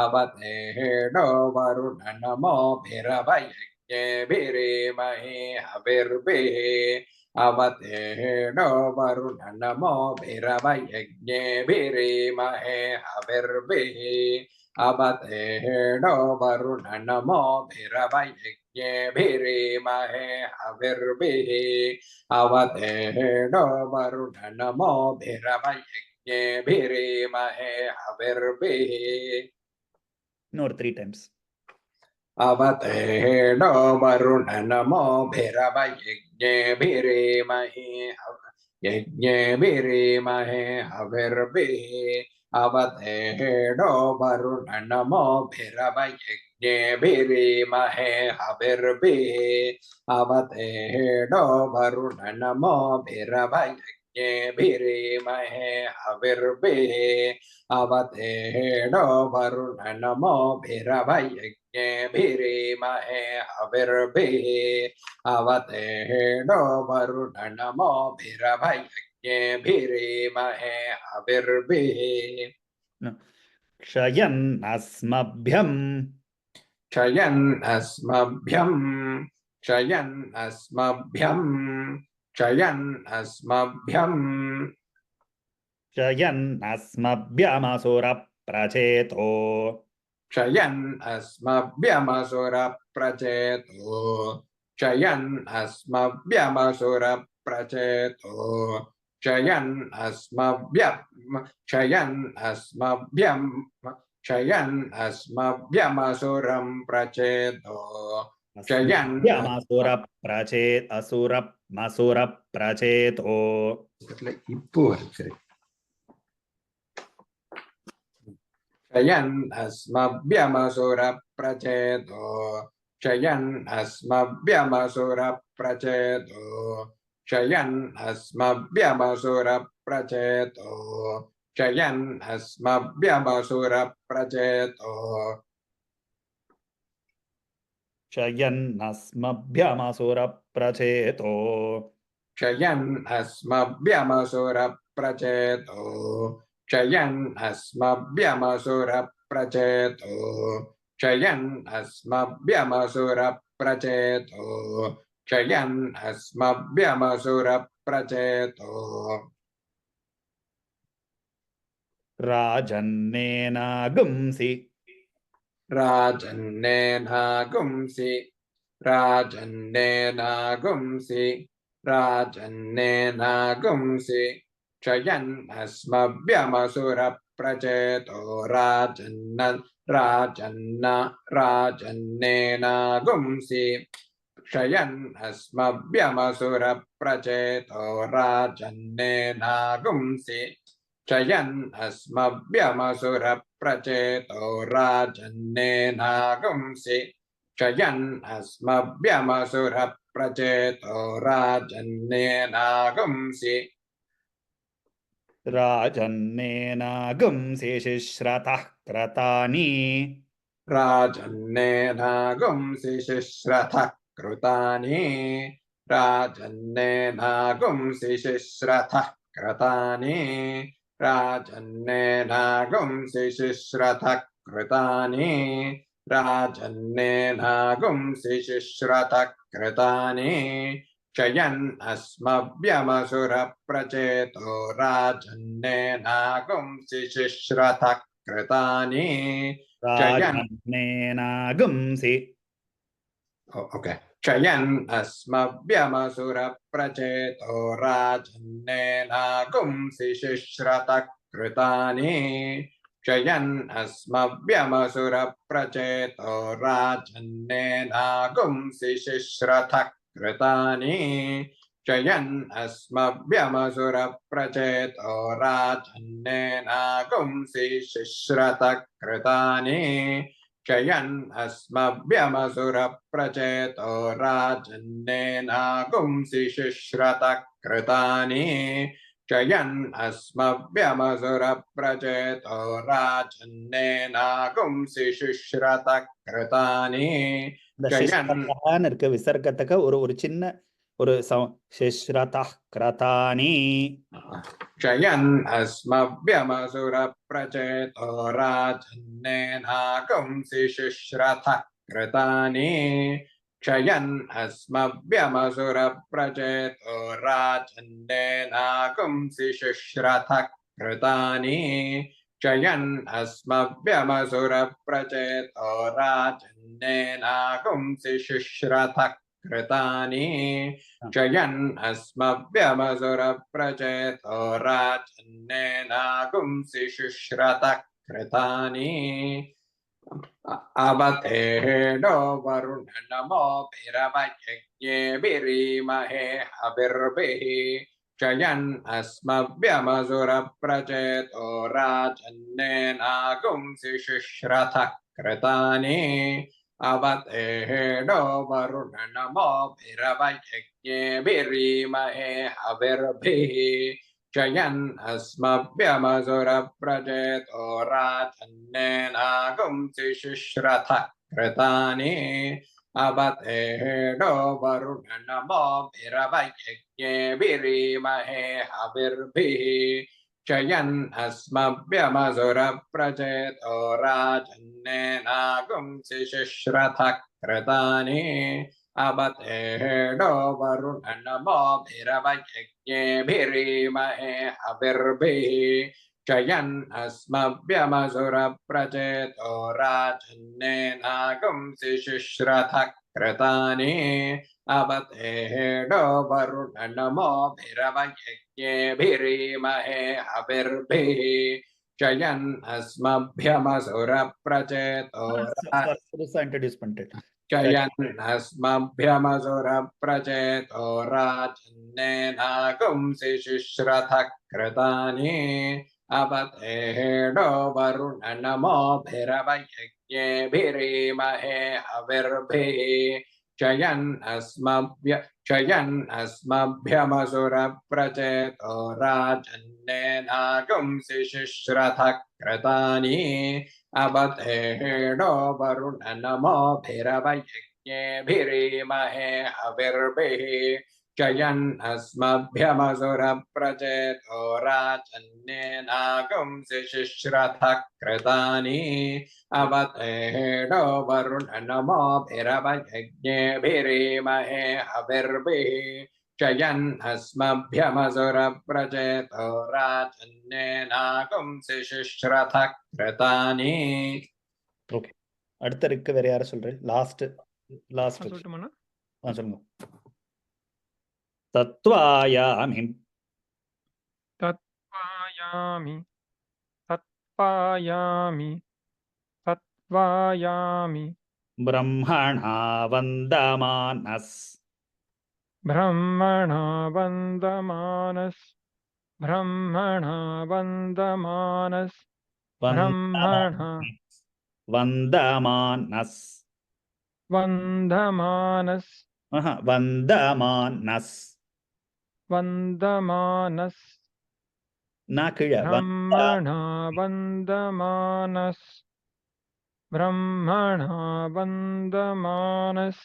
Avatehedo Varuna Namo Bhirava Yajñe Bhirimahe Havirbihi. Avatehedo Varuna Namo Bhirava Yajñe Bhirimahe Havirbihi. Avatehedo Varuna Namo Bhirava Yajñe Bhirimahe Havirbihi. Avatehedo Varuna Namo Bhirava Yajñe Bhirimahe Havirbihi. இன்னொரு 3 times. Avatehedo Varuna Namo Bhirava Yajñe Bhirimahe Yajñe Bhirimahe Havirbihi. Avatehedo Varuna Namo Bhirava Yajñe Bhirimahe Havirbihi. Avatehedo Varuna Namo Bhirava Yajñe Bhirimahe Havirbihi. Avatehedo Varuna Namo Bhirava Yajñe Bhirimahe Havirbihi. Avatehedo Varuna Namo Bhirava Yajñe Bhirimahe Havirbihi. க்ஷயன் அஸ்மப்யம். Kshayan Asmabhyam. Kshayan Asmabhyam. Kshayan Asmabhyam. க்ஷயன் அஸ்மப்யமசுர பிரச்சேதோ. Kshayan Asmabhyamasura Pracheto. Kshayan Asmabhyamasura Pracheto. Kshayan Asmabhyamasuram Pracheto. Kshayan அஸ்மப்யமசுர பிரச்சேத் அசுர மசுர பிரச்சேதோ. இப்போ சரி. Kshayan Asmabhyamasura Pracheto. Kshayan Asmabhyamasura Pracheto. Kshayan Asmabhyamasura Pracheto. Kshayan Asmabhyamasura Pracheto. க்ஷயன் அஸ்மப்யமசுர பிரச்சேதோ. Kshayan Asmabhyamasura Pracheto. Kshayan Asmabhyamasura Pracheto. Kshayan Asmabhyamasura Pracheto. Kshayan Asmabhyamasura Pracheto. ராஜன்னேனாகும்சி. राजन्नेनागुंसि राजन्नेनागुंसि राजन्नेनागुंसि क्षयन् अस्मभ्यमसुरप्रचेतो राजन्नेनागुंसि क्षयन् अस्मभ्यमसुरप्रचेतो राजन्नेनागुंसि क्षयन् अस्मभ्यमसुरप्रचेतो राजन्नेनागुंसि क्षयन् अस्मभ्यमसुरप्रचेतो राजन्नेनागुंसि राजन्नेनागुंसि शिश्रतः कृतानि राजन्नेनागुंसि शिश्रथः कृतानि राजन्नेनागुंसि शिश्रथः कृतानि राजन्नेनागुंसि शिश्रथः कृतानि राजन्नेनागुंसि शिश्रथः कृतानि क्षयन् अस्मभ्यमसुरप्रचेतो राजन्नेनागुंसि शिश्रथः कृतानि राजन्नेनागुंसि Okay. क्षयन् अस्मभ्यमसुरप्रचेतो राजन्नेनागुंसि शिश्रतः कृतानि क्षयन् अस्मभ्यमसुरप्रचेतो राजन्नेनागुंसि शिश्रतः कृतानि क्षयन् अस्मभ्यमसुरप्रचेतो राजन्नेनागुंसि शिश्रतः कृतानि क्षयन् अस्मभ्यमसुरप्रचेतो राजन्नेनागुंसि शिश्रतः कृतानि क्षयन् अस्मभ्यमसुरप्रचेतो राजन्नेनागुंसि शिश्रतः कृतानि இந்த क्षयन् சிஷ்ரதான்னு இருக்கு விசர்க்கத்துக்கு ஒரு சின்ன ஒரு சிஷ்ரதः கிரதானி क्षयन् अस्मभ्यमसुरप्रचेतो राजन्नेनागुंसि शिश्रतः कृतानि क्षयन् अस्मभ्यमसुरप्रचेतो राजन्नेनागुंसि शिश्रतः कृतानि क्षयन् अस्मभ्यमसुरप्रचेतो राजन्नेनागुंसि शिश्रतः कृतानि क्षयन् अस्मभ्यमसुरप्रचेतो राजन्नेनागुंसि शिश्रतः कृतानि अवतेडो वरुण नमोभिरवयज्ञेभिरीमहे हविर्भिः क्षयन् अस्मभ्यमसुरप्रचेतो राजन्नेनागुंसि शिश्रतः कृतानि अवतेडो वरुण नमोभिरवयज्ञेभिरीमहे हविर्भिः क्षयन् अस्मभ्यमसुरप्रचेतो राजन्नेनागुंसि शिश्रतः कृतानि अवतेडो वरुण नमोभिरवयज्ञेभिरीमहे हविर्भिः क्षयन् अस्मभ्यमसुरप्रचेतो राजन्नेनागुंसि शिश्रतः कृतानि अवतेडो वरुण नमोभिरवयज्ञेभिरीमहे हविर्भिः क्षयन् अस्मभ्यमसुरप्रचेतो राजन्नेनागुंसि शिश्रतः कृतानि अवतेडो वरुण नमोभिरवयज्ञेभिरीमहे हविर्भिः क्षयन् अस्मभ्यमसुरप्रचेतो இன்ட்ரோடியூஸ் பண்ணிட்டு क्षयन् अस्मभ्यमसुरप्रचेतो राजन्नेनागुंसि शिश्रतः कृतानि अवतेडो वरुण नमोभिरवयज्ञेभिरीमहे हविर्भिः क्षयन् अस्मभ्यमसुरप्रचेतो राजन्नेनागुंसि शिश्रतः कृतानि अवतेडो वरुण नमोभिरवयज्ञेभिरीमहे हविर्भिः क्षयन् अस्मभ्यमसुरप्रचेतो राजन्नेनागुंसि शिश्रतः कृतानि अवतेडो वरुण नमोभिरवयज्ञेभिरीमहे हविर्भिः क्षयन् अस्मभ्यमसुरप्रचेतो राजन्नेनागुंसि शिश्रतः कृतानि ஓகே அடுத்த ரிக்கு வேற யாரை சொல்றேன்? லாஸ்ட் நான் சொல்லட்டுமாண்ணா? சொல்லுங்க. தத்வாயாமி தத்வாயாமி தத்வாயாமி தத்வாயாமி பிரம்மணா வந்தமானஸ் பிரம்மணா வந்தமானஸ் பிரம்மணா வந்தமானஸ் பிரம்மணா வந்தமானஸ் வந்தமானஸ் வந்தமானஸ் வந்தமானஸ் நான் கீழே பிரம்மணா வந்தமானஸ் பிரம்மணா வந்தமானஸ்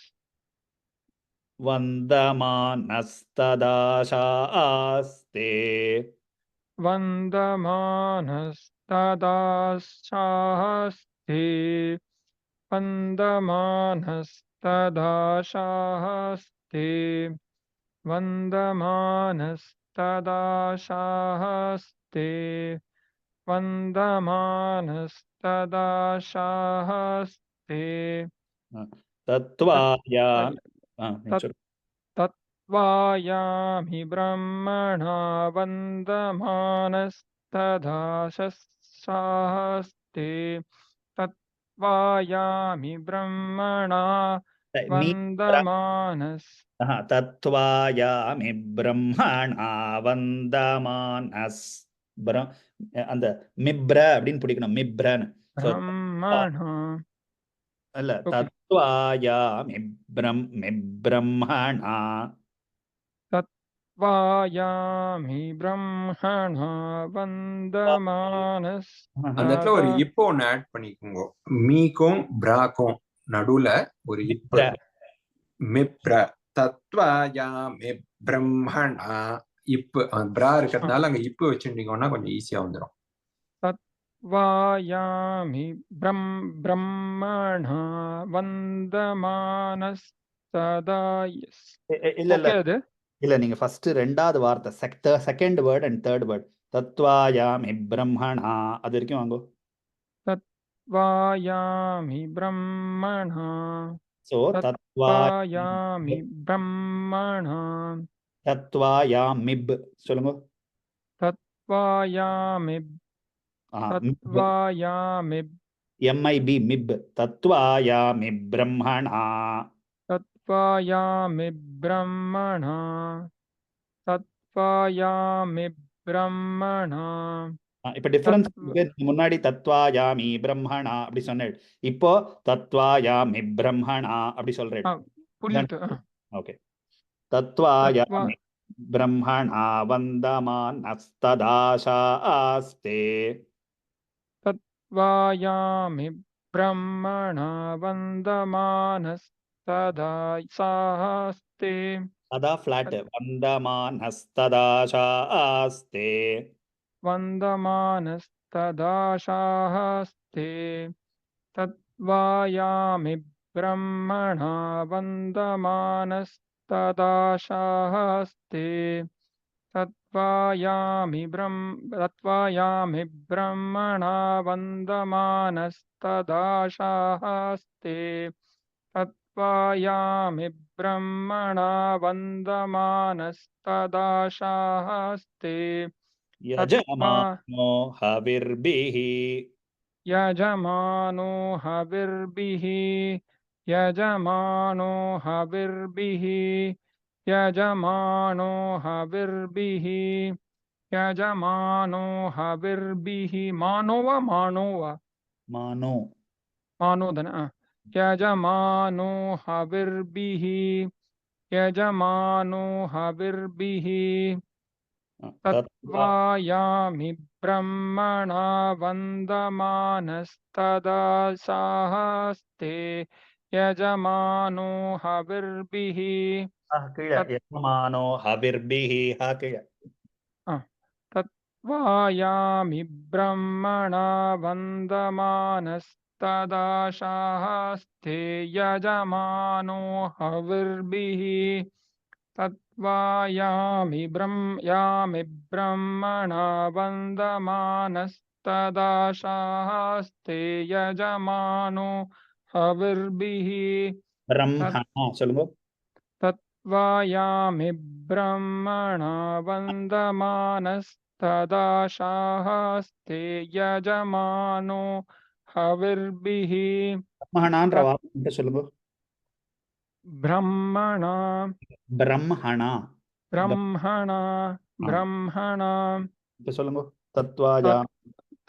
வந்தமானஸ்ததாசாஸ்தே வந்தமானஸ்ததாசாஸ்தே வந்தமானஸ்ததாசாஸ்தே வந்தமானஸ்ததாசாஸ்தே வந்தமானஸ்ததாசாஸ்தே தத்வாயாமி தத்வாயாமி பிரம்மணா வந்தமானஸ்ததாசாஸ்தே தத்வாயாமி பிரம்மணா வந்தமானஸ் தத்வாயாமி பிரம்மணா வந்தமானஸ் அந்த மிப்ர அப்படின்னு பிடிக்கணும். மிப்ரன்னு பிரம்மணா இல்ல, தத்வாயாமி பிரம்மணா தத்வாயாமி பிரம்மணா வந்தமானஸ் அந்த இடத்துல ஒரு இப்போ ஒண்ணு ஆட் பண்ணிக்கோங்க. மீக்கும் பிராக்கும் நடுவுல ஒரு இப்ப மிப்ர தத்வாயாமி பிரம்மணா இப்பு பிரா இருக்கிறதுனால அங்க இப்பு வச்சுட்டீங்கன்னா கொஞ்சம் ஈஸியா வந்துடும். தத்வாயாமி பிரம்மணா வந்தமானஸ் ததாயஸ். இல்ல இல்ல அது இல்ல, நீங்க ஃபர்ஸ்ட் ரெண்டாவது வார்த்தை second word and third word தத்வாயாமி பிரம்மணா அது வரைக்கும் வாங்கோ. தத்வாயாமி பிரம்மணா சோ தத்வாயாமி பிரம்மணா தத்வாயாமிப் சொல்லுங்க. தத்வாயாமிப் தத்வாயாமிப் MIB மிப் தத்வாயாமி பிரம்மணா தத்வாயாமி பிரம்மணா தத்வாயாமி பிரம்மணா. இப்ப டிஃபரன்ஸ் முன்னாடி தத்வாயாமி பிரம்மணா அப்படி சொன்னேன், இப்போ தத்வாயாமி பிரம்மணா அப்படி சொல்றேன். புரியுது. ஓகே. தத்வாயாமி பிரம்மணா வந்தமானஸ்ததாசாஸ்தே தத்வாயாமி பிரம்மணா வந்தமானஸ்ததாசாஸ்தே. அதா ஃபிளாட் வந்தமானஸ்ததாசாஸ்தே வந்தமானஸ்ததாசாஸ்தே தத்வாயாமி பிரம்மணா வந்தமானஸ்ததாசாஸ்தே தத்வாயாமி பிரம்மணா வந்தமானஸ்ததாசாஸ்தே தத்வாயாமி பிரம்மணா வந்தமானஸ்ததாசாஸ்தே யஜமானோ ஹவிர்பிஹி யஜமானோ ஹவிர்பிஹி யஜமானோ ஹவிர்பிஹி யஜமானோ ஹவிர்பிஹி யஜமானோ ஹவிர்பிஹி. மானோவா மானோவா மானோ மானோதன யஜமானோ ஹவிர்பிஹி யஜமானோ ஹவிர்பிஹி தத்வாயாமி பிரம்மணா வந்தமானஸ்ததாசாஸ்தே யஜமானோ ஹவிர்பிஹி. யஜமானோ ஹவிர்பிஹி கீழே. தத்வாயாமி பிரம்மணா வந்தமானஸ்ததாசாஸ்தே யஜமானோ ஹவிர்பிஹி தத்வாயாமி பிரம்மணா வந்தமானஸ்ததாசாஸ்தே யஜமானோ हविर्भिः பிரம்மணா சொல்லுங்க. तत्त्वायामि ब्रह्मणा वन्दमानस्तदाशास्ते यजमानो हविर्भिः பிரம்மணான்ற तत् வார்த்தை சொல்லுங்க. ब्रह्मणा பிரம்மணா ब्रह्मणा ब्रह्मणा இப்ப சொல்லுங்க. தத்வாயா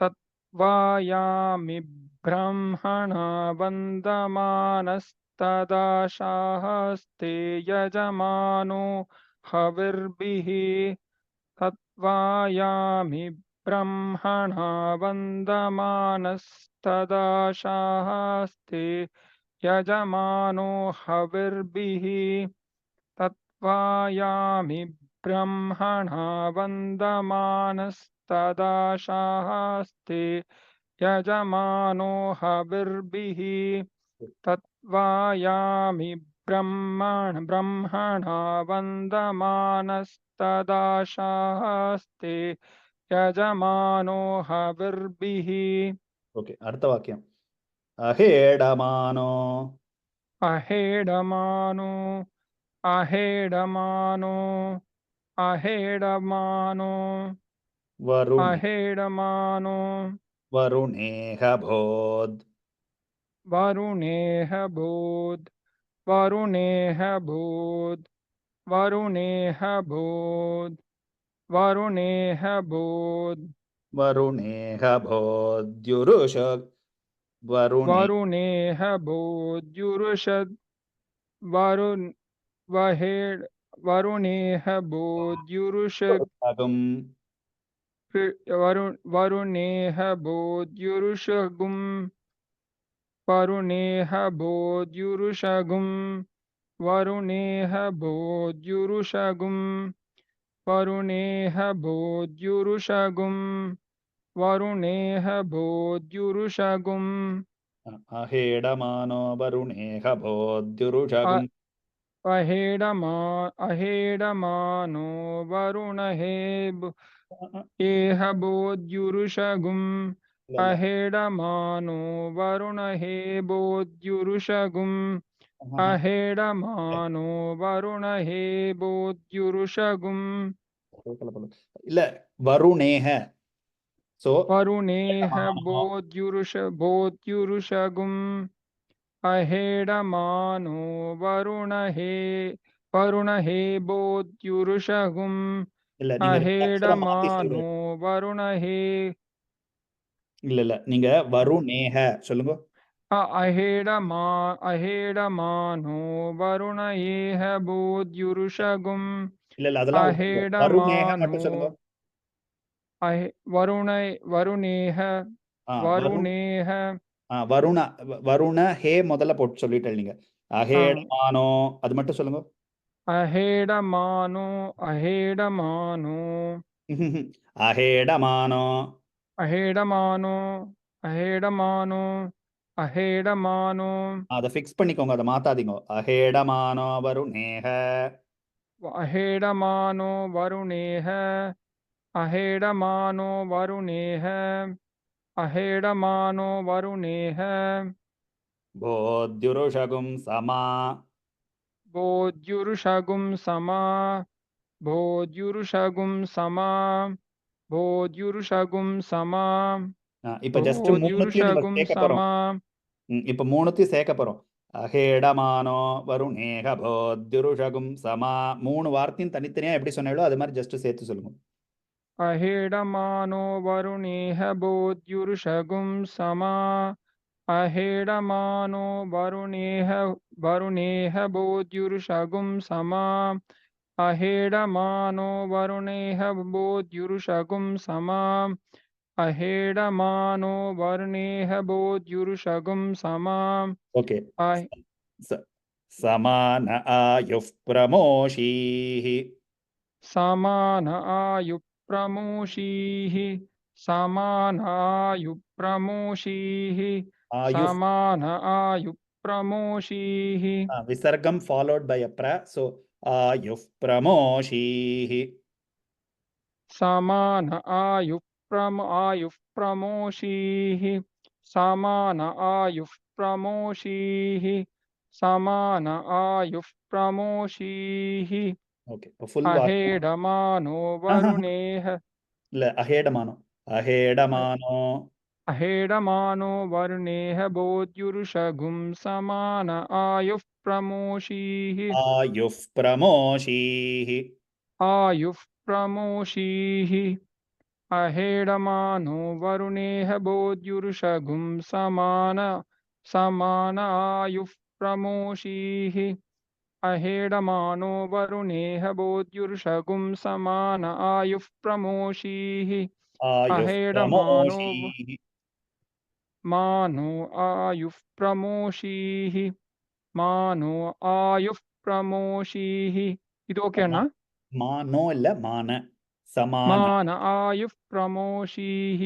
तत्त्वायामि ब्रह्मणा वन्दमानस्तदाशास्ते यजमानो हविर्भिः तत्त्वायामि ब्रह्मणा वन्दमानस्तदाशास्ते यजमानो हविर्भिः तत्त्वायामि ब्रह्मणा वन्दमानस्तदाशास्ते यजमानो हविर्भिः तत्त्वायामि ब्रह्मणा वन्दमानस्तदाशास्ते यजमानो हविर्भिः ஓகே. அடுத்த வாக்கியம். அஹேடமானோ अहेडमानो अहेडमानो अहेडमानो வருண் अहेडमानो வருணேஹ போத் वरुणेह बोध वरुणेह बोध वरुणेह बोध वरुणेह बोध வருணேஹ போத்யுருஷ வருணே वरुणेह बोध्युरुषद वरुण वहेड वरुणेह बोध्युरुषद அகம் वरुणेह बोध्युरुषगुम वरुणेह बोध्युरुषगुम वरुणेह बोध्युरुषगुम वरुणेह बोध्युरुषगुम वरुणेह बोध्युरुषगुम அஹேடமானோ வருணேஹ போத்யுருஷகும் अहेडमानो वरुणहे एह बोध्युरुषगुम अहेडमानो वरुणहे बोध्युरुषगुम अहेडमानो वरुणहे बोध्युरुषगुम இல்ல வருணேஹ சோ वरुणेह அஹேடமானோ बोध्युरुषगुम अहेडमानो वरुणहे बोध्युरुषगुम இல்ல நீங்க ரெண்டு அக்ஷரம் மாத்தி अहेडमानो சொல்றீங்க. वरुणहे இல்ல நீங்க வருணேஹ சொல்லுங்க. अहेडमानो वरुणयेह बोध्युरुषगुम இல்ல அதெல்லாம் விட்டுருங்க. வருணேஹ अहेडमानो மட்டும் சொல்லுங்க. वरुणेह वरुणेह வருண வருண ஹே முதல்ல போட்டு சொல்லிட்டு நீங்க. அஹேடமானோ அது மட்டும் சொல்லுங்க. अहेडमानो அஹேடமானோ अहेडमानो अहेडमानो अहेडमानो அதை ஃபிக்ஸ் பண்ணிக்கோங்க, அதை மாத்தாதீங்க. அஹேடமானோ வருணேஹ अहेडमानो वरुणेह अहेडमानो वरुणेह अहेडमानो वरुणेह போத்யுருஷகும் சமா बोध्युरुषगुम समा बोध्युरुषगुम समा बोध्युरुषगुम समा இப்ப ஜஸ்ட் மூணுத்தையும் நம்ம बोध्युरुषगुम சேர்க்க போறோம். समा இப்ப மூணுத்தையும் சேர்க்க போறோம். அஹேடமானோ வருணேஹ போத்யுருஷகும் சமா. மூணு வார்த்தையும் தனித்தனியா எப்படி சொன்னாலோ அது மாதிரி ஜஸ்ட் சேர்த்து சொல்லுங்க. अहेडमानो वरुणेह बोध्युरुषगुम समा अहेडमानो वरुणेह बोध्युरुषगुम समा अहेडमानो वरुणेह बोध्युरुषगुम समा अहेडमानो वरुणेह बोध्युरुषगुम समा ஓகே. अ- சமான ஆயுப் பிரமோஷீஹ समान आयु प्रमोषीः समान आयु प्रमोषीः ஆயுப் समान आयु प्रमोषीः விசர்க்கம் followed by a pra, so ஆயுப் பிரமோஷீஹ समान आयु प्रमोषीः समान आयुः प्रमोषीः समान आयुः प्रमोषीः ஓகே. இப்போ ஃபுல் வாக்கியம். अहेडमानो वरुणेह இல்ல அஹேடமானோ. அஹேடமானோ. अहेडमानो वरुणेह बोध्युर्षगुं समान आयुः प्रमोषीः ஆயுः பிரமோஷீः. आयुः प्रमोषीः अहेडमानो वरुणेह बोध्युर्षगुं समान आयुः प्रमोषीः अहेडमानो वरुणेह बोध्युर्षगुं समान आयुः प्रमोषीः ஆயுः अहेडमानो பிரமோஷீः. मानो आयुः प्रमोषीः मानो आयुः प्रमोषीः ಇದು ಓಕೆ ಅಣ್ಣ மானோ இல்ல மான. சமான. मान आयुः प्रमोषीः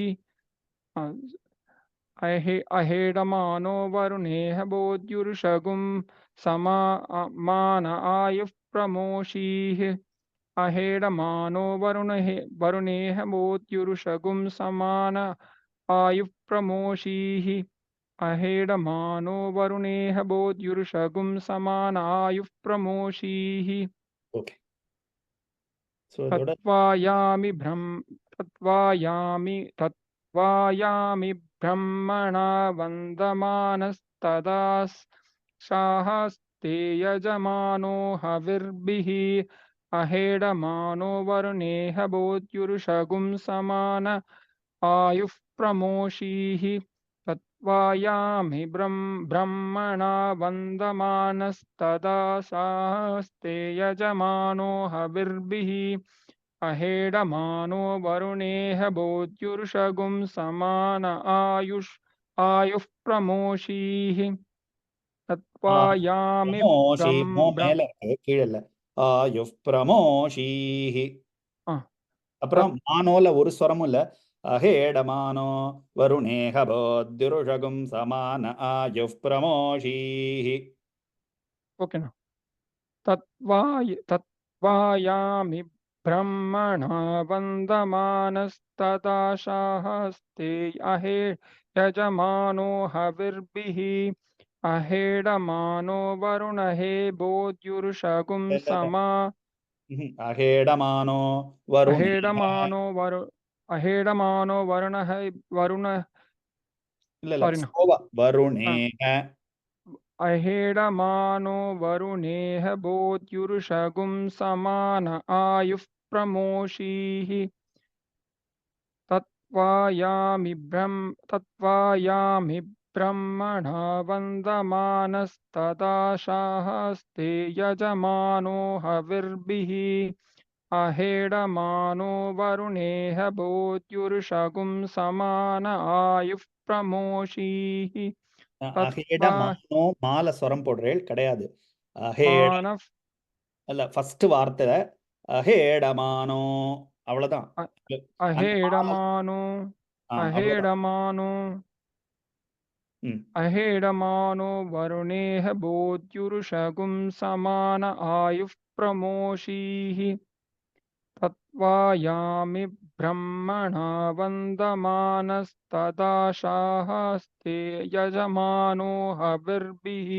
अहेडमानो वरुणेह बोध्युर्षगुं मान आयुः प्रमोषीः अहेडमानो वरुणेह बोध्युर्षगुं समान आयुः प्रमोषीः अहेडमानो वरुणेह बोध्युर्षगुं समान आयुः प्रमोषीः ஓகே. சோ இதோட तत्त्वायामि ब्रह्मणा वन्दमानस्तदा शाहस्ते यजमानो हविर्भिः अहेडमानो वरुणेह बोध्युर्षगुं समान आयुः प्रमोषीः तत्त्वायामि ब्रह्मणा वन्दमानस्तदा शास्ते यजमानो हविर्भिः अहेडमानो वरुणेह बोध्युर्षगुं समान आयुः प्रमोषीः तत्त्वायामि பிரமோஷி. மோ மேல இருக்கு, கீழே இல்ல. ஆயுः பிரமோஷீः. அப்புறம் மானோல ஒரு ஸ்வரமும் இல்ல. அஹேடமானோ வருணேஹ போத்யுருஷகும் சமான ஆயுः பிரமோஷீः. ओकेना तत्त्वायामि ब्रह्मणा वन्दमानस्तदा शाहस्ते अहे यजमानो हविर्भिः अहेडमानो वरुणहे बोध्युर्षगुं समा அஹேடமானோ வருணேஹ. अहेडमानो वरुण இல்ல இல்ல sorry ना ஸ்லோவா. வருணேஹ. अहेडमानो वरुणेह बोध्युर्षगुं समान आयुः प्रमोषीः तत्त्वायामि ब्रह्मणा वन्दमानस्तदा शाहस्ते यजमानो हविर्भिः अहेडमानो वरुणेह बोध्युर्षगुं समान आयुः प्रमोषीः அஹேடமானோ மால ஸ்வரம் போடுறேன் கிடையாது. அஹேட मानव அல்ல ஃபர்ஸ்ட் வார்த்தை அஹேடமானோ அவ்வளவுதான். अहेडमानो अहेडमानो अहेडमानो वरुणेह बोध्युर्षगुं समान आयुः प्रमोषीः तत्त्वायामि ब्रह्मणा वन्दमानस्तदा शाहस्ते यजमानो हविर्भिः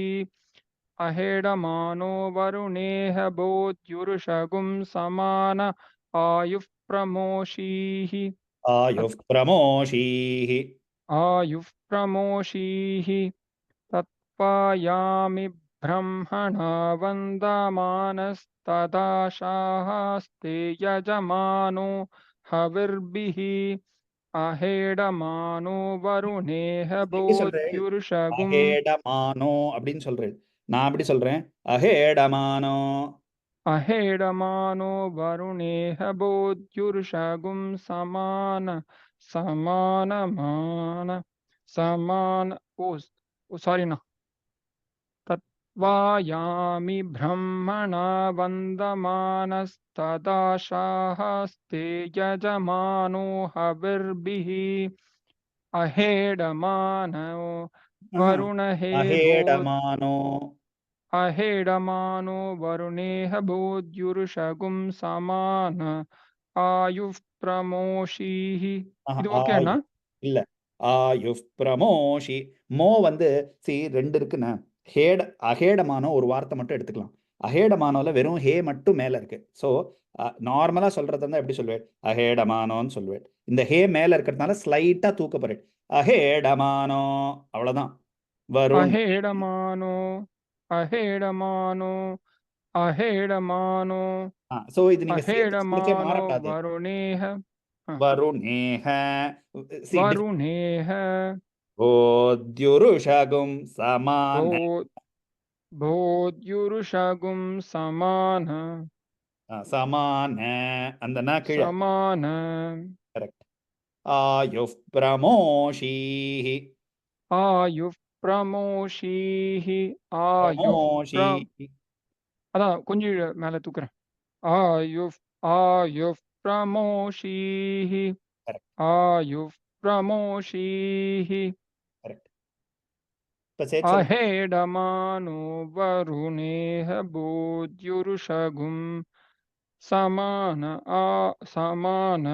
अहेडमानो वरुणेह बोध्युर्षगुं समान आयुः प्रमोषीः ஆயுः பிரமோஷீः. आयुः प्रमोषीः तत्त्वायामि ब्रह्मणा वन्दमानस्तदा शाहस्ते यजमानो हविर्भिः अहेडमानो वरुणेह बोध्युर्षगुं அஹேடமானோ அப்படின்னு சொல்றேன். நான் அப்படி சொல்றேன். அஹேடமானோ. अहेडमानो वरुणेह बोध्युर्षगुं समान ओ सॉरी ना तत्त्वायामि ब्रह्मणा वन्दमानस्तदा शाहस्ते यजमानो हविर्भिः अहेडमानो वरुणहे அஹேடமானோ. अहेडमानो वरुणेह बोध्युर्षगुं समान आयुः प्रमोषीः ஆஹா, இது ஓகேண்ணா இல்ல ஆயுஃப் பிரமோஷி. மோ வந்து ரெண்டு இருக்குண்ணா. அகேடமானோ ஒரு வார்த்தை மட்டும் எடுத்துக்கலாம். அகேடமானோல வெறும் ஹே மட்டும் மேல இருக்கு. ஸோ நார்மலா சொல்றதா இருந்தா எப்படி சொல்வேன்? அகேடமானோன்னு சொல்வேன். இந்த ஹே மேல இருக்கிறதுனால ஸ்லைட்டா தூக்கப்படுறேன். அகேடமானோ, அவ்வளவுதான். வருண். அஹேடமானோ அஹேடமானோ அஹேடமானோ ஸோ இது நீங்க சேர்த்து சொல்லிச்சே அஹேடமானோ மாறப்படாது. வருணேஹ வருணேஹ. See, வருணேஹ போத்யுருஷகும் சமான. போத்யுருஷகும் சமான சமான அந்த ந கீழே. சமான கரெக்ட். ஆயுஃப் பிரமோஷீஹி. ஆயுஃப் பிரமோஷீஹி ஆயுஃப் பிரமோஷீஹி. அதான் கொஞ்சம் மேல தூக்குறேன். ஆயுஃப் பிரமோஷீஹி கரெக்ட். ஆயுஃப் பிரமோஷீஹி கரெக்ட். இப்ப சேர்த்து சொல்லு. அஹேடமானோ வருணேஹ போத்யுருஷகும் சமான சமான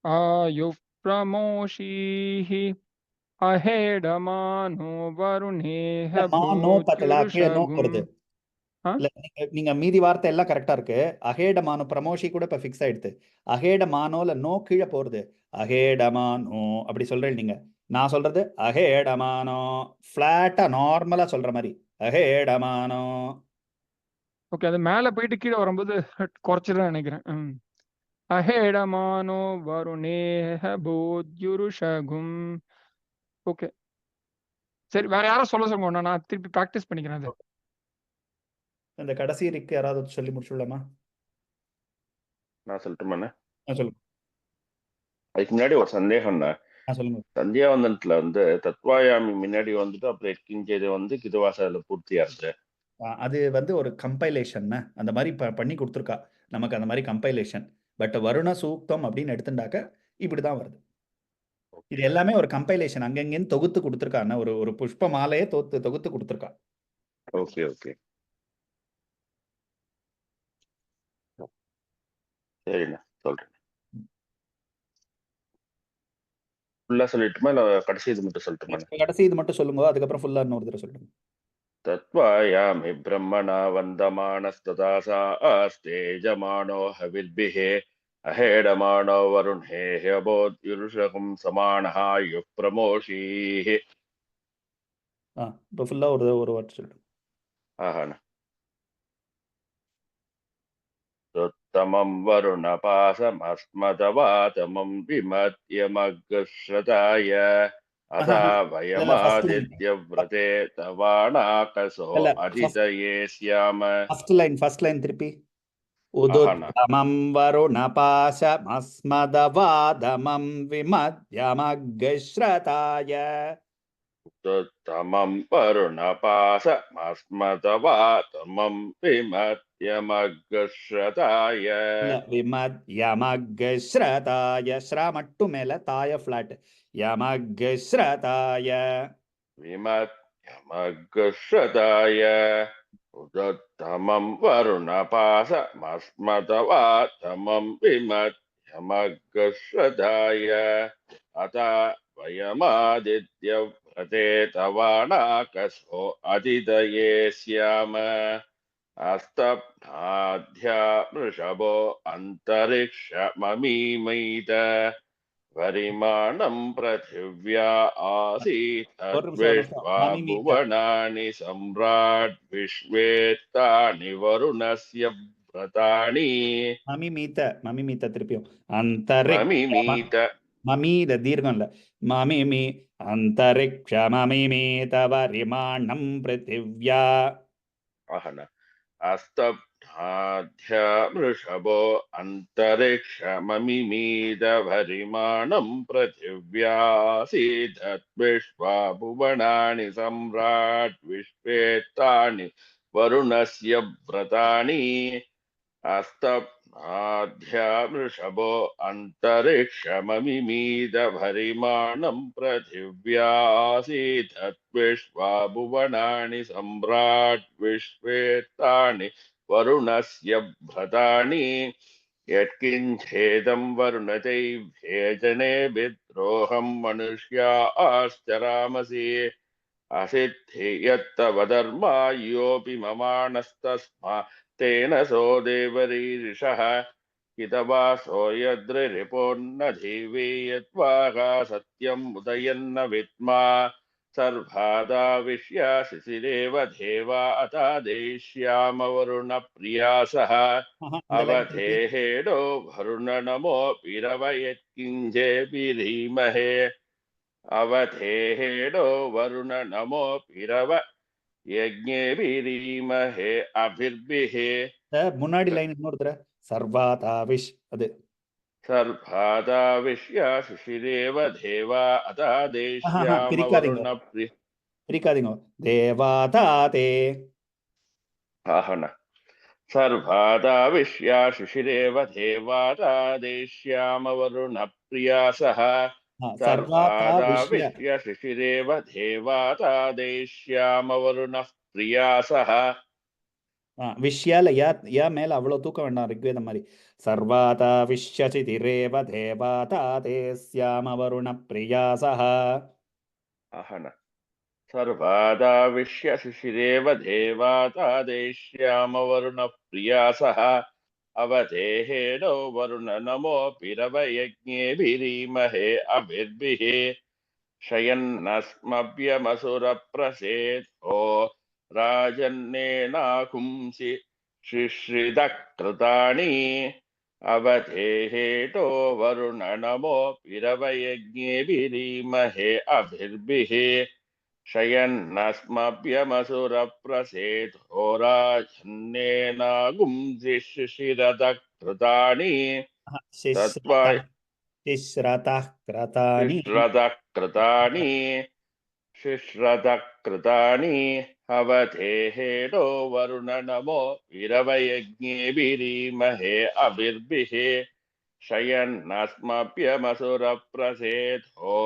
ஆயுஃப் பிரமோஷீஹி அஹேடமானோ வருணேஹ நோ பத்தல கீழே நோ போத்யுருஷகும் போறது. இல்ல, நீங்க மீதி வார்த்தை எல்லாம் கரெக்டா இருக்கு. அகேடமானோ பிரமோஷி கூட இப்ப ஃபிக்ஸ் ஆயிடுது. அகேடமானோல நோ கீழே போறது. அகேடமானோ அப்படி சொல்றேன் நீங்க. நான் சொல்றது அகேடமானோ, பிளாட்டா நார்மலா சொல்ற மாதிரி. அகேடமானோ. ஓகே, அது மேல போயிட்டு கீழே வரும்போது குறைச்சிடலாம் நினைக்கிறேன். அஹேடமானோ வருணேஹ போத்யுருஷகும். ஓகே, சரி, வேற யாரும் சொல்ல சொல்லுங்க, நான் திருப்பி பிராக்டிஸ் பண்ணிக்கிறேன் அது. இந்த கடைசி ரிக்கு யாராவது சொல்லி முடிச்சுடலாமா? நான் சொல்லட்டுமாண்ணே? சொல்லுங்க. அதுக்கு முன்னாடி ஒரு சந்தேகம்ண்ணா. சொல்லுங்க. சந்தியாவந்தனத்துல வந்து தத்வாயாமி முன்னாடி வந்துட்டு அப்புறம் எட்கிஞ்சது வந்து கிதுவாசால பூர்த்தியா இருக்கு. அது வந்து ஒரு கம்பைலேஷன் அந்த மாதிரி பண்ணி கொடுத்துருக்கா நமக்கு, அந்த மாதிரி கம்பைலேஷன். பட் வருண சூக்தம் அப்படின்னு எடுத்துட்டாக்க இப்படிதான் வருது. இது எல்லாமே ஒரு கம்பைலேஷன், அங்கங்கன்னு தொகுத்து கொடுத்துருக்கா. ஒரு ஒரு புஷ்ப மாலையே தொகுத்து கொடுத்துருக்கா. ஓகே ஓகே, சரிண்ணா சொல்றேன். ஃபுல்லா சொல்லிட்டுமா இல்ல கடைசி இது மட்டும் சொல்லட்டுமா? கடைசி இது மட்டும் சொல்லுங்க, அதுக்கப்புறம் ஃபுல்லா இன்னொரு தடவை சொல்லுங்க. தத்வாயாமி பிரம்மணா வந்தமானஸ்ததா சா ஆஸ்தேஜமானோ ஹவிர்பிஹ அஹேடமானோ வருணே ஹ்யபோத்யுருஷகம் சமானஹ யுப் பிரமோஷீஹ. இப்போ ஃபுல்லா ஒரு வார்த்தை சொல்லுங்க. ஆஹாண்ணா. துத்தமம் வருணபாசமஸ்மதவாதமம் விமத்யமக்ஸ்ரதாய அதா வயமாதித்யவ்ரதே தவாணாகசோ அதிதயே ஸ்யாம. ஃபர்ஸ்ட் லைன் திருப்பி. ஆஹாண்ணா. உதுத்தமம் வருணபாசமஸ்மதவாதமம் விமத்யமக்ஸ்ரதாய. துத்தமம் வருணபாசமஸ்மதவாதமம் விமத்யமக்ஸ்ரதாய. விமத்யமக்ஸ்ரதாய. ஸ்ரா மட்டும் மேல, தாய ஃபிளாட். யமக்ஸ்ரதாய. விமத்யமக்ஸ்ரதாய. உதத்தமம் வருணபாசமஸ்மதவாதமம் விமத்யமக்ஸ்ரதாய அதா வயமாதித்யவ்ரதே தவாணாகசோ அதிதயே ஸ்யாம. அஸ்தப்நாத்யா ரிஷபோ அந்தரிக்ஷமமீமைத வரிமாணம் பிருथिव्या ஆசீத் அத்விஷ்வா புவனானி சம்ராட் விஸ்வேத்தானி வருணஸ்ய வ்ரதானி. மமிமீத திருப்பியும். அந்தரிக்ஷ மமீத தீர்க்கம் இல்ல. மமிமி அந்தரிக்ஷமமீத வரிமாணம் பிருथिव्या. ஆஹனா. அஸ்தப்நாத்யா ரிஷபோ அந்தரிக்ஷமமிமீத வரிமாணம் பிருथिव्या ஆசீத் அத்விஷ்வா புவனானி சம்ராட் விஸ்வேத்தானி வருணஸ்ய வ்ரதானி. அஸ்தப்நாத்யா ரிஷபோ அந்தரிக்ஷமமிமீத வரிமாணம் பிருथिव्या ஆசீத் அத்விஷ்வா புவனானி சம்ராட் விஸ்வேத்தானி வருணஸ்ய வ்ரதானி. यत्किञ्चेदं वरुणतैभ्येजने विद्रोहं मनुष्या आश्चरामसि असिद्धि यत्तव धर्मा योऽपि ममाणस्तस्मा तेन सो देवरीरिषः हितवासो यद्रिरिपोन्न धीवी यद्वागा सत्यम् उदयन्न विद्मा सर्वादाविश्य शिशिरेव देवा अतादेश्यामवरुणप्रियासः अवधेहेडो वरुण नमो पिरव यत्किञ्जेभिरीमहे अवधेहेडो वरुण नमो पिरव यज्ञेभिरीमहे अभिर्भिः முன்னாடி லைன் இன்னொரு தடவை சர்வாதாவிஷ் அது सर्वादाविश्य शिशिरेव देवा பிரிக்காதீங்க अतादेश्यामवरुणप्रिय பிரிக்காதீங்க தேவாதாதே आहन सर्वादाविश्य शिशिरेव देवातादेश्यामवरुणप्रियासः சர்வாதாவிஷ்ய सर्वादाविश्य शिशिरेव देवातादेश्यामवरुणः प्रियासः விஷயால யா மேல அவ்வளவு தூக்கம் வேண்டாம் ரிக்வேதம் மாதிரி சர்வாதா விஷ்யசிதிரேவ தேவாதாதே ஸ்யாம வருண பிரியாசஹ आहन सर्वादाविश्य शिशिरेव देवातादेश्यामवरुणप्रियासः अवधेहेडो वरुण नमो पिरव यज्ञेभिरीमहे अभिर्भिः शयन्नस्मभ्यमसुरप्रसेदो राजन्नेनाकुंसि शिश्रिदकृतानि अवधेहेतो वरुण नमो पिरव यज्ञेभिरीमहे अभिर्भिः शयन्नस्मभ्यमसुरप्रसेदो राजन्नेनाकुंसि शिशिरदकृतानि तत्त्वाय शिश्रतः कृतानि शिश्रदकृतानि शिश्रदकृतानि अवधेहेडो वरुण नमो विरवयज्ञेभिरीमहे अभिर्भिः शयन्नस्मभ्यमसुरप्रसेदो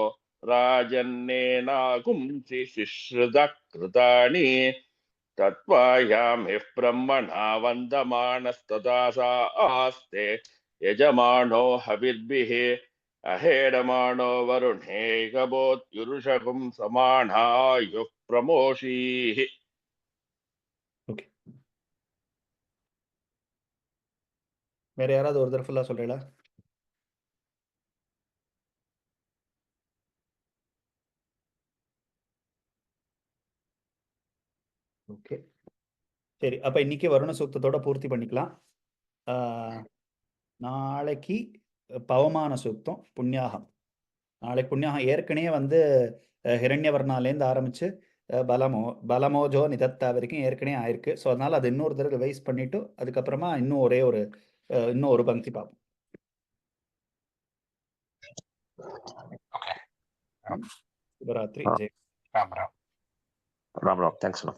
राजन्नेनाकुंसि शिश्रदकृतानि तत्त्वायामिः ब्रह्मणा वन्दमानस्तदा सा आस्ते यजमानो हविर्भिः अहेडमानो वरुणेकबोत्युरुषकुं समानायुः प्रमोषीः ஓகே வேற யாராவது ஒரு தடவை ஃபுல்லா சொல்றீங்களா ஓகே சரி அப்ப இன்னைக்கு வருண சூக்தத்தோட பூர்த்தி பண்ணிக்கலாம் நாளைக்கு பவமான சூக்தம் புண்ணியாகம் நாளைக்கு புண்ணியாகம் ஏற்கனவே வந்து ஹிரண்யவர்ணாலேருந்து ஆரம்பிச்சு பலமோஜோ நிதத்தா வரைக்கும் ஏற்கனவே ஆயிருக்கு ஸோ அதனால அது இன்னொரு தடவை ரிவைஸ் பண்ணிட்டு அதுக்கப்புறமா இன்னும் ஒரு பங்கி பார்ப்போம் Okay. Shivaratri Jai Ram Ram. Ram Ram. Thanks, man.